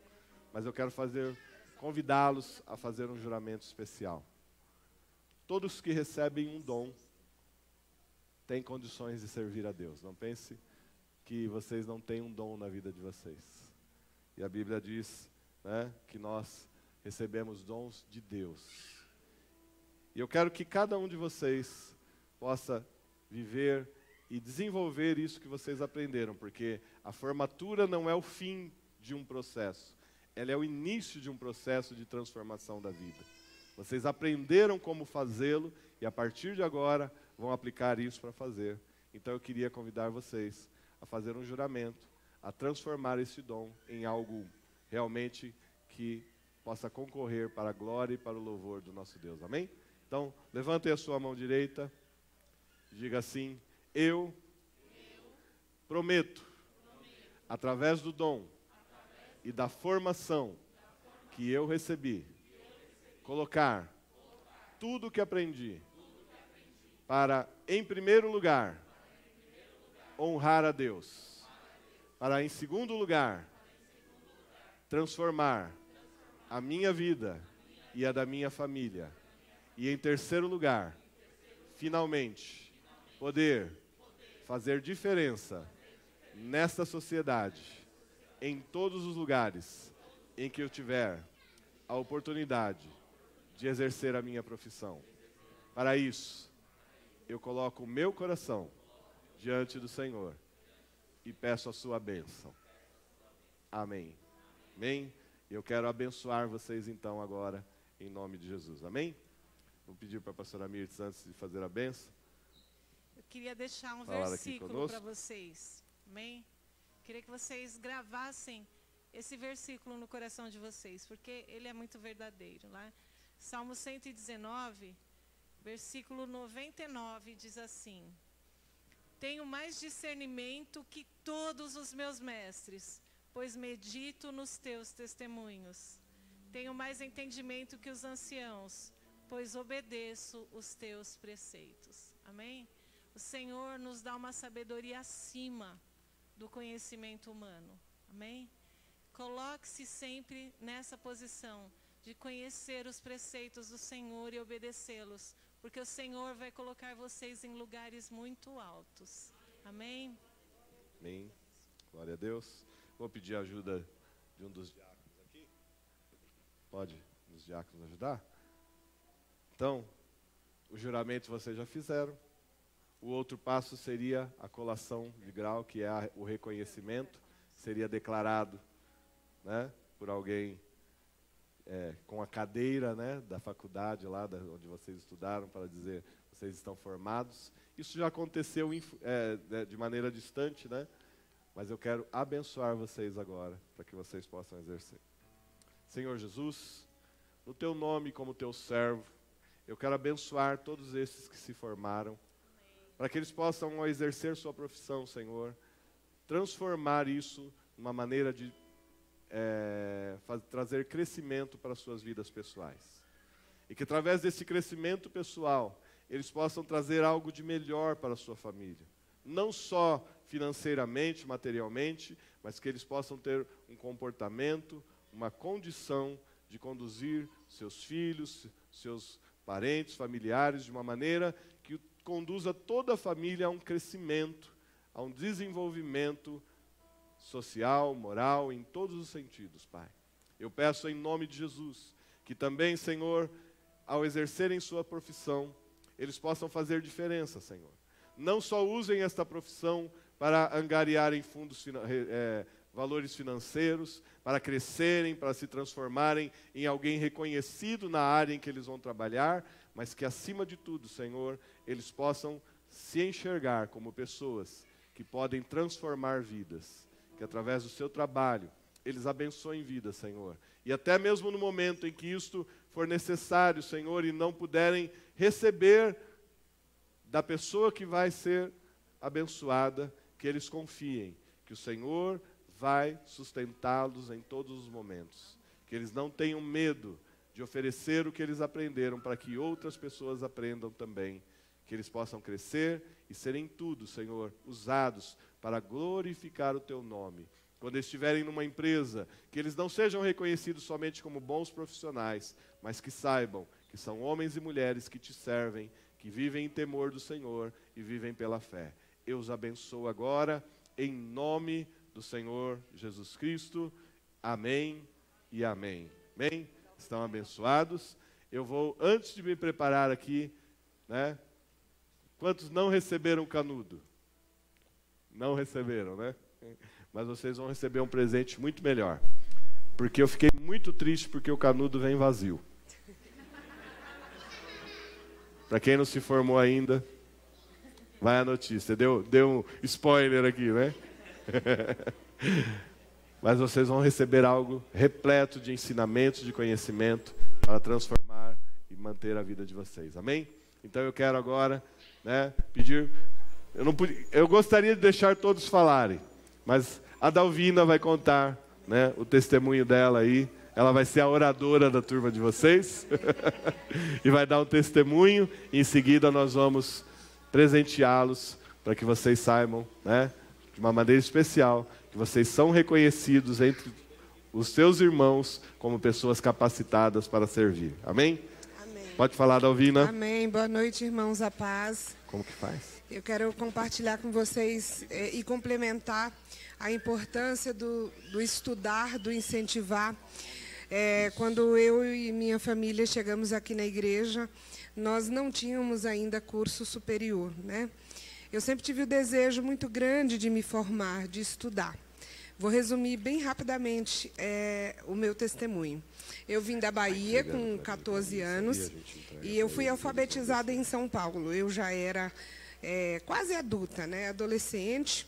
mas eu quero convidá-los a fazer um juramento especial. todos que recebem um dom têm condições de servir a Deus. Não pense que vocês não têm um dom na vida de vocês. E a Bíblia diz, né, que nós recebemos dons de Deus. E eu quero que cada um de vocês possa viver e desenvolver isso que vocês aprenderam, porque a formatura não é o fim de um processo, ela é o início de um processo de transformação da vida. Vocês aprenderam como fazê-lo e a partir de agora vão aplicar isso para fazer. Então eu queria convidar vocês a fazer um juramento, a transformar esse dom em algo realmente que possa concorrer para a glória e para o louvor do nosso Deus. Amém? Então, levantem a sua mão direita, diga assim: eu prometo, através do dom e da formação que eu recebi, colocar tudo o que aprendi para, em primeiro lugar, honrar a Deus, para, em segundo lugar, transformar a minha vida e a da minha família, e em terceiro lugar, finalmente, poder fazer diferença nesta sociedade, em todos os lugares em que eu tiver a oportunidade de exercer a minha profissão. Para isso, eu coloco o meu coração diante do Senhor e peço a sua bênção. Amém. Amém? Eu quero abençoar vocês então agora, em nome de Jesus. Amém? Vou pedir para a pastora Mirtz, antes de fazer a bênção, eu queria deixar um falar aqui versículo conosco. para vocês. Amém? Queria que vocês gravassem esse versículo no coração de vocês, porque ele é muito verdadeiro. Lá, Salmo 119, versículo 99, diz assim: tenho mais discernimento que todos os meus mestres, pois medito nos teus testemunhos. Tenho mais entendimento que os anciãos, pois obedeço os teus preceitos. Amém? O Senhor nos dá uma sabedoria acima do conhecimento humano. Amém? Coloque-se sempre nessa posição de conhecer os preceitos do Senhor e obedecê-los, porque o Senhor vai colocar vocês em lugares muito altos. Amém? Amém. Glória a Deus. Vou pedir a ajuda de um dos diáconos aqui. Pode os diáconos ajudar? Então, o juramento vocês já fizeram. O outro passo seria a colação de grau, que é o reconhecimento. Seria declarado, né, por alguém com a cadeira, né, da faculdade lá onde vocês estudaram, para dizer que vocês estão formados. Isso já aconteceu de maneira distante, né? Mas eu quero abençoar vocês agora, para que vocês possam exercer. Senhor Jesus, no teu nome como teu servo, eu quero abençoar todos esses que se formaram, para que eles possam, ao exercer sua profissão, Senhor, transformar isso numa maneira de trazer crescimento para as suas vidas pessoais. E que através desse crescimento pessoal, eles possam trazer algo de melhor para a sua família. Não só financeiramente, materialmente, mas que eles possam ter um comportamento, uma condição de conduzir seus filhos, seus parentes, familiares, de uma maneira que conduza toda a família a um crescimento, a um desenvolvimento social, moral, em todos os sentidos, Pai. Eu peço em nome de Jesus, que também, Senhor, ao exercerem sua profissão, eles possam fazer diferença, Senhor. Não só usem esta profissão para angariarem valores financeiros, para crescerem, para se transformarem em alguém reconhecido na área em que eles vão trabalhar, mas que, acima de tudo, Senhor, eles possam se enxergar como pessoas que podem transformar vidas, que através do seu trabalho eles abençoem vidas, Senhor. E até mesmo no momento em que isto for necessário, Senhor, e não puderem receber da pessoa que vai ser abençoada, que eles confiem que o Senhor vai sustentá-los em todos os momentos. Que eles não tenham medo de oferecer o que eles aprenderam para que outras pessoas aprendam também. Que eles possam crescer e serem tudo, Senhor, usados para glorificar o Teu nome. Quando estiverem numa empresa, que eles não sejam reconhecidos somente como bons profissionais, mas que saibam que que são homens e mulheres que te servem, que vivem em temor do Senhor e vivem pela fé. Eu os abençoo agora, em nome do Senhor Jesus Cristo. Amém e amém. Amém? Estão abençoados. Eu vou, antes de me preparar aqui, né? Quantos não receberam o canudo? Não receberam, né? Mas vocês vão receber um presente muito melhor. Porque eu fiquei muito triste porque o canudo vem vazio. Para quem não se formou ainda, vai a notícia. Deu um spoiler aqui, né? Mas vocês vão receber algo repleto de ensinamentos, de conhecimento, para transformar e manter a vida de vocês. Amém? Então eu quero agora, né, pedir... Eu gostaria de deixar todos falarem, mas a Dalvina vai contar, né, o testemunho dela aí. Ela vai ser a oradora da turma de vocês e vai dar um testemunho. E em seguida nós vamos presenteá-los para que vocês saibam, né, de uma maneira especial, que vocês são reconhecidos entre os seus irmãos como pessoas capacitadas para servir. Amém? Amém. Pode falar, Dalvina. Amém. Boa noite, irmãos, a paz. Como que faz? Eu quero compartilhar com vocês e complementar a importância do estudar, do incentivar. Quando eu e minha família chegamos aqui na igreja, nós não tínhamos ainda curso superior, né? Eu sempre tive o desejo muito grande de me formar, de estudar. Vou resumir bem rapidamente o meu testemunho. Eu vim da Bahia com 14 anos e eu fui alfabetizada em São Paulo. Eu já era quase adulta, né? Adolescente.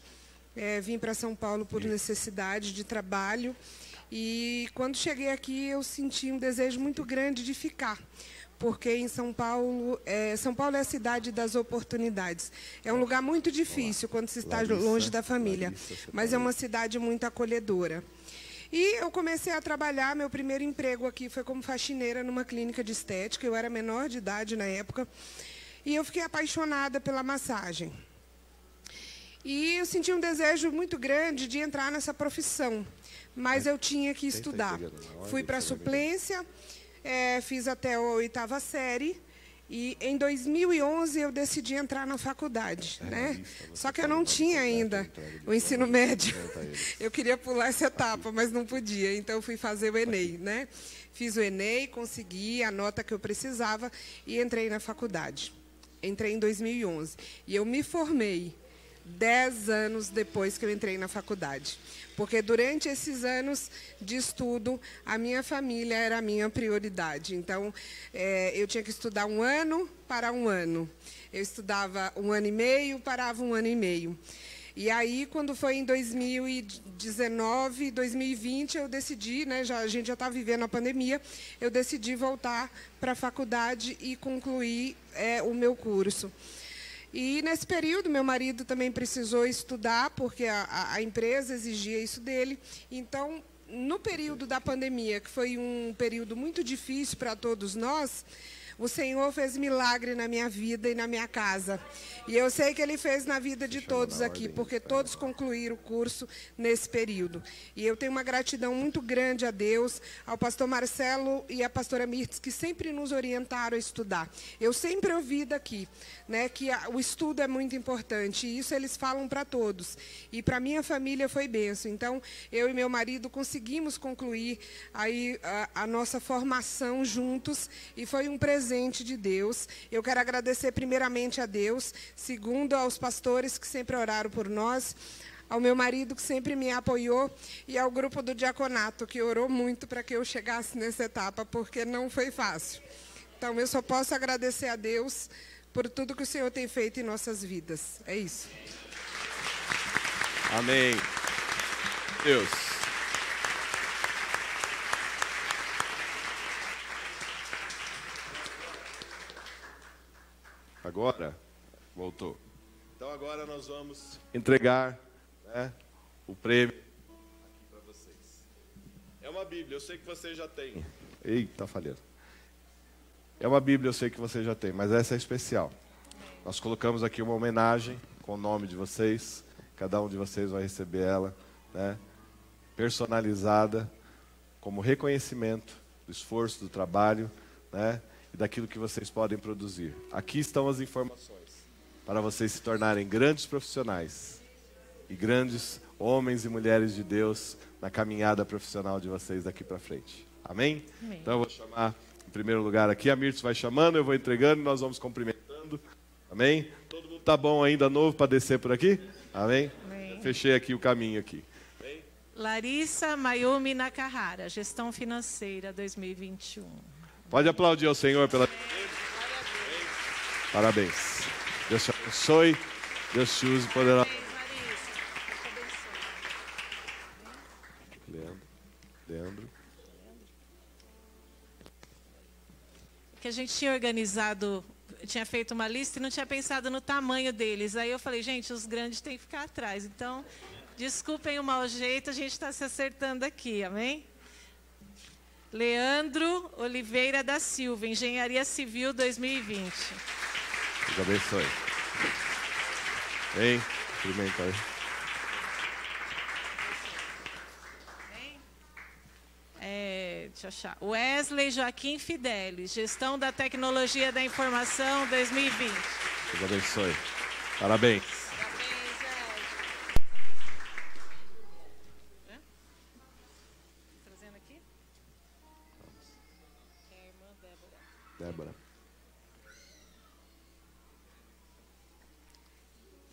Vim para São Paulo por necessidade de trabalho. E quando cheguei aqui, eu senti um desejo muito grande de ficar. Porque em São Paulo é a cidade das oportunidades. É um lugar muito difícil quando se está longe da família, mas é uma cidade muito acolhedora. E eu comecei a trabalhar, meu primeiro emprego aqui foi como faxineira numa clínica de estética. Eu era menor de idade na época. E eu fiquei apaixonada pela massagem. E eu senti um desejo muito grande de entrar nessa profissão. Mas eu tinha que estudar. Fui para a suplência, fiz até a 8ª série. E em 2011 eu decidi entrar na faculdade, né? Só que eu não tinha ainda o ensino médio. Eu queria pular essa etapa, mas não podia. Então eu fui fazer o Enem, né? Fiz o Enem, consegui a nota que eu precisava e entrei na faculdade. Entrei em 2011. E eu me formei 10 anos depois que eu entrei na faculdade. Porque durante esses anos de estudo, a minha família era a minha prioridade. Então, eu tinha que estudar 1 ano para 1 ano. Eu estudava 1 ano e meio, parava 1 ano e meio. E aí, quando foi em 2019, 2020, eu decidi, né, a gente já estava vivendo a pandemia, eu decidi voltar para a faculdade e concluir o meu curso. E, nesse período, meu marido também precisou estudar, porque a empresa exigia isso dele. Então, no período da pandemia, que foi um período muito difícil para todos nós, o Senhor fez milagre na minha vida e na minha casa. E eu sei que Ele fez na vida de todos aqui, porque todos concluíram o curso nesse período. E eu tenho uma gratidão muito grande a Deus, ao pastor Marcelo e à pastora Mirtz, que sempre nos orientaram a estudar. Eu sempre ouvi daqui, né, que o estudo é muito importante, e isso eles falam para todos. E para minha família foi bênção. Então, eu e meu marido conseguimos concluir aí a nossa formação juntos, e foi um presente de Deus. Eu quero agradecer primeiramente a Deus, segundo aos pastores que sempre oraram por nós, ao meu marido que sempre me apoiou e ao grupo do diaconato que orou muito para que eu chegasse nessa etapa, porque não foi fácil. Então eu só posso agradecer a Deus por tudo que o Senhor tem feito em nossas vidas. É isso. Amém. Deus. Agora, voltou. Então agora nós vamos entregar, né, o prêmio aqui para vocês. É uma Bíblia, eu sei que você já tem. Eita, falhando. É uma Bíblia, eu sei que você já tem, mas essa é especial. Nós colocamos aqui uma homenagem com o nome de vocês. Cada um de vocês vai receber ela, né, personalizada, como reconhecimento do esforço, do trabalho, né? e daquilo que vocês podem produzir. Aqui estão as informações para vocês se tornarem grandes profissionais e grandes homens e mulheres de Deus na caminhada profissional de vocês daqui para frente. Amém? Amém. Então eu vou chamar em primeiro lugar aqui, a Mirtz vai chamando, eu vou entregando e nós vamos cumprimentando. Amém? Todo mundo tá bom ainda novo para descer por aqui? Amém? Amém. Fechei aqui o caminho aqui. Larissa Mayumi Nakahara, Gestão Financeira 2021. Pode aplaudir ao Senhor pela... Parabéns. Deus te abençoe. Deus te use poderosamente. Leandro. Que a gente tinha organizado, tinha feito uma lista e não tinha pensado no tamanho deles. Aí eu falei, gente, os grandes têm que ficar atrás. Então, desculpem o mau jeito, a gente está se acertando aqui, amém? Leandro Oliveira da Silva, Engenharia Civil 2020. Deus abençoe. Vem, cumprimenta aí. Deixa eu achar. Wesley Joaquim Fidelis, Gestão da Tecnologia da Informação 2020. Deus abençoe. Parabéns. Trazendo aqui? É a irmã Débora.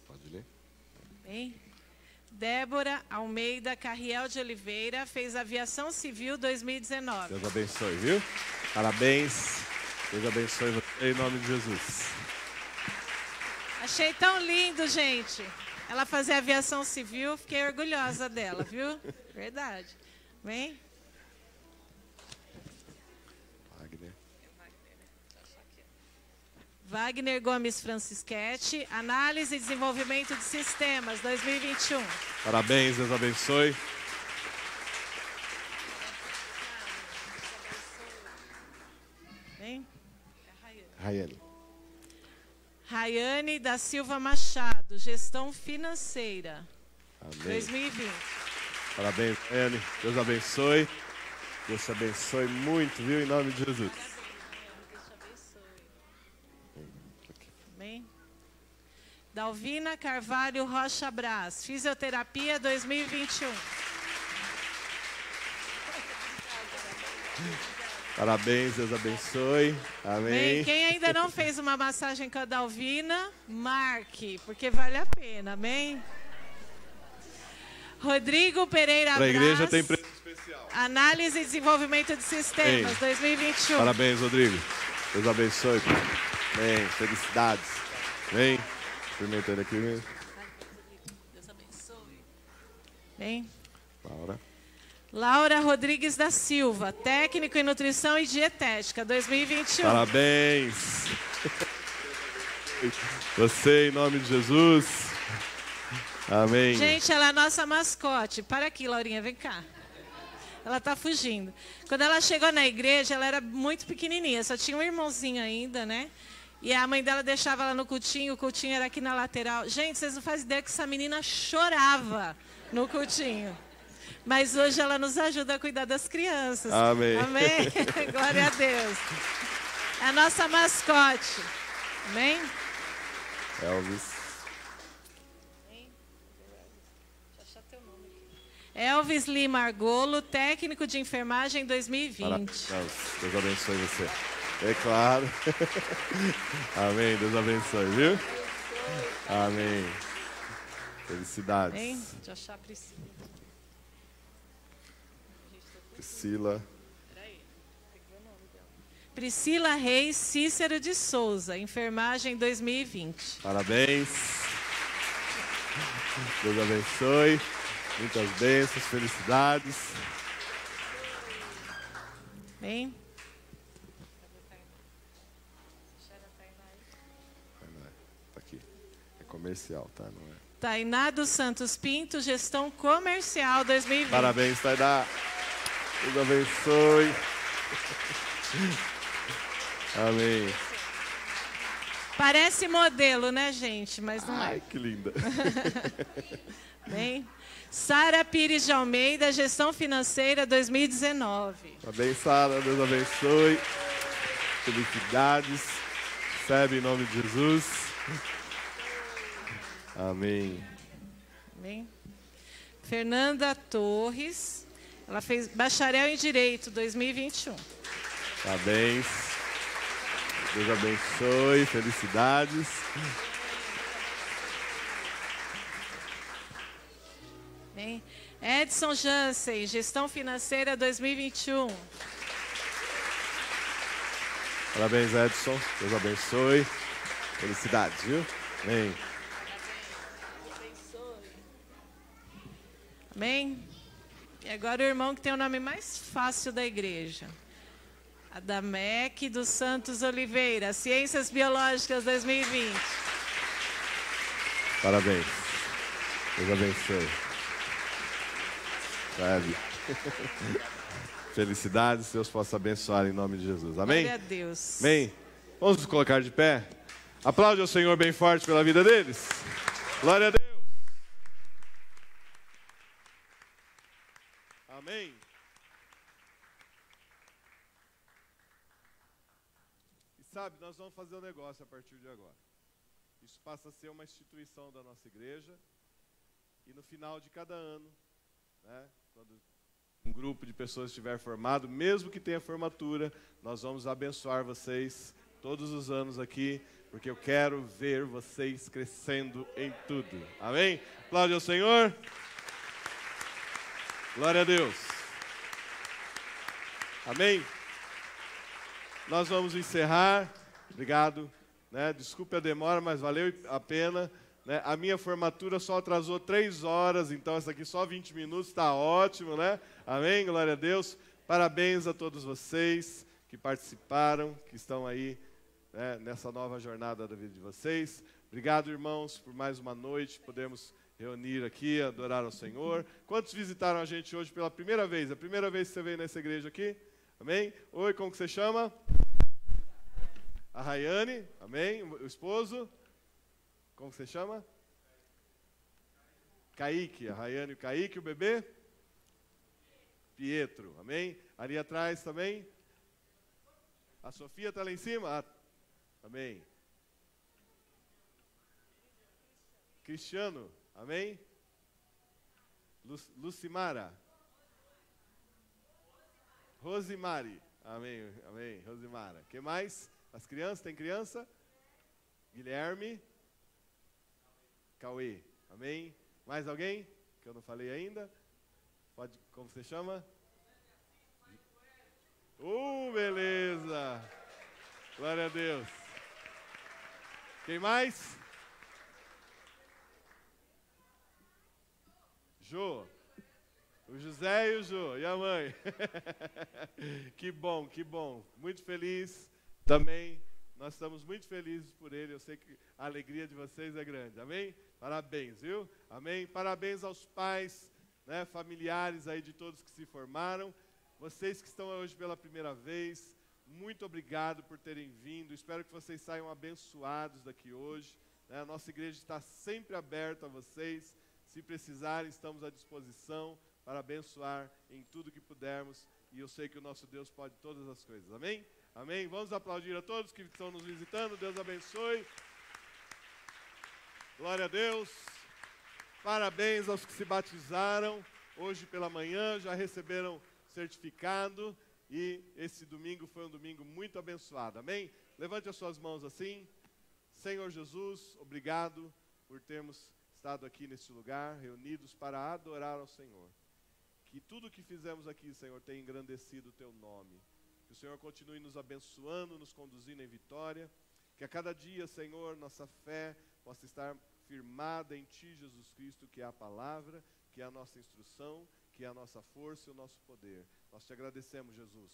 Pode ler? Bem. Débora Almeida Carriel de Oliveira fez Aviação Civil 2019. Deus abençoe, viu? Parabéns. Deus abençoe você em nome de Jesus. Achei tão lindo, gente. Ela fazia Aviação Civil, fiquei orgulhosa dela, viu? Verdade. Vem. Wagner Gomes Francischetti, Análise e Desenvolvimento de Sistemas, 2021. Parabéns, Deus abençoe. Bem? Raiane. Rayane da Silva Machado, Gestão Financeira, Amém. 2020. Parabéns, Raiane. Deus abençoe. Deus te abençoe muito, viu? Em nome de Jesus. Bem? Dalvina Carvalho Rocha Braz, Fisioterapia 2021. Parabéns, Deus abençoe. Amém. Bem, quem ainda não fez uma massagem com a Dalvina, marque, porque vale a pena, amém? Rodrigo Pereira Para a Braz, igreja tem preço especial. Análise e Desenvolvimento de Sistemas, Bem. 2021. Parabéns, Rodrigo. Deus abençoe. Bem, felicidades. Vem, experimentando aqui mesmo. Deus abençoe. Bem. Laura. Laura Rodrigues da Silva, Técnico em Nutrição e Dietética, 2021. Parabéns. Você, em nome de Jesus. Amém. Gente, ela é a nossa mascote. Para aqui, Laurinha, vem cá. Ela está fugindo. Quando ela chegou na igreja, ela era muito pequenininha, só tinha um irmãozinho ainda, né? E a mãe dela deixava ela no cultinho, o cultinho era aqui na lateral. Gente, vocês não fazem ideia que essa menina chorava no cultinho. Mas hoje ela nos ajuda a cuidar das crianças. Amém. Amém? Glória a Deus. É a nossa mascote. Amém? Elvis. Elvis Lima Argolo, Técnico de Enfermagem 2020. Parabéns. Deus abençoe você. É claro. Amém. Deus abençoe, viu? Amém. Felicidades. Hein? Deixa eu achar a Priscila. Priscila. Priscila Reis Cícero de Souza, Enfermagem 2020. Parabéns. Deus abençoe. Muitas bênçãos, felicidades. Bem? Tá aqui. É comercial, tá? Não é? Tainá dos Santos Pinto, Gestão Comercial 2020. Parabéns, Tainá. Deus abençoe. Amém. Parece modelo, né, gente? Mas não Ai, é. que linda. Bem? Sara Pires de Almeida, Gestão Financeira 2019. Parabéns, Sara. Deus abençoe. Felicidades. Recebe em nome de Jesus. Amém. Amém. Fernanda Torres, ela fez bacharel em Direito 2021. Parabéns. Deus abençoe. Felicidades. Amém. Edson Jansen, Gestão Financeira 2021. Parabéns, Edson. Deus abençoe. Felicidades, viu? Amém. Amém? E agora o irmão que tem o nome mais fácil da igreja. Adamec dos Santos Oliveira, Ciências Biológicas 2020. Parabéns. Deus abençoe. Sabe? Felicidades, Deus possa abençoar em nome de Jesus. Amém? Glória a Deus. Amém? Vamos nos colocar de pé. Aplaude ao Senhor bem forte pela vida deles. Glória a Deus. Amém. E sabe, nós vamos fazer um negócio a partir de agora. Isso passa a ser uma instituição da nossa igreja. E no final de cada ano, né, quando um grupo de pessoas estiver formado, mesmo que tenha formatura, nós vamos abençoar vocês todos os anos aqui, porque eu quero ver vocês crescendo em tudo. Amém? Aplaude ao Senhor. Glória a Deus. Amém? Nós vamos encerrar. Obrigado. Né? Desculpe a demora, mas valeu a pena. Né? A minha formatura só atrasou 3 horas, então essa aqui só 20 minutos, está ótimo, né? Amém? Glória a Deus. Parabéns a todos vocês que participaram, que estão aí, né, nessa nova jornada da vida de vocês. Obrigado, irmãos, por mais uma noite, podemos reunir aqui, adorar ao Senhor. Quantos visitaram a gente hoje pela primeira vez? A primeira vez que você veio nessa igreja aqui? Amém? Oi, como que você chama? A Rayane, amém? O esposo? Como que você chama? Kaique, a Rayane e o Kaique, o bebê? Pietro, amém? Ali atrás também? A Sofia está lá em cima? Amém. Cristiano, amém? Lucimara. Rosimari, amém, amém, Rosimara. Quem mais? As crianças, tem criança? Guilherme. Cauê, amém? Mais alguém? Que eu não falei ainda? Pode, como você chama? Beleza! Glória a Deus. Quem mais? Jô. O José e o Jô. E a mãe? Que bom, que bom. Muito feliz também. Nós estamos muito felizes por ele. Eu sei que a alegria de vocês é grande. Amém? Parabéns, viu? Amém? Parabéns aos pais, né, familiares aí de todos que se formaram. Vocês que estão hoje pela primeira vez, muito obrigado por terem vindo. Espero que vocês saiam abençoados daqui hoje. Né? A nossa igreja está sempre aberta a vocês. Se precisarem, estamos à disposição para abençoar em tudo que pudermos. E eu sei que o nosso Deus pode todas as coisas. Amém? Amém? Vamos aplaudir a todos que estão nos visitando. Deus abençoe. Glória a Deus. Parabéns aos que se batizaram hoje pela manhã, já receberam certificado. E esse domingo foi um domingo muito abençoado. Amém? Levante as suas mãos assim. Senhor Jesus, obrigado por termos estado aqui nesse lugar, reunidos para adorar ao Senhor. Que tudo que fizemos aqui, Senhor, tenha engrandecido o Teu nome. Que o Senhor continue nos abençoando, nos conduzindo em vitória. Que a cada dia, Senhor, nossa fé possa estar firmada em Ti, Jesus Cristo, que é a palavra, que é a nossa instrução, que é a nossa força e o nosso poder. Nós Te agradecemos, Jesus.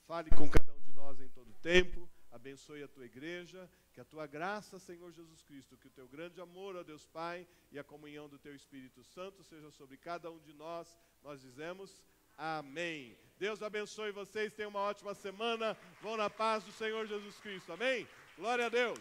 Fale com cada um de nós em todo tempo. Abençoe a Tua igreja. Que a Tua graça, Senhor Jesus Cristo, que o Teu grande amor, ó Deus Pai, e a comunhão do Teu Espírito Santo seja sobre cada um de nós. Nós dizemos amém. Deus abençoe vocês. Tenham uma ótima semana. Vão na paz do Senhor Jesus Cristo. Amém? Glória a Deus.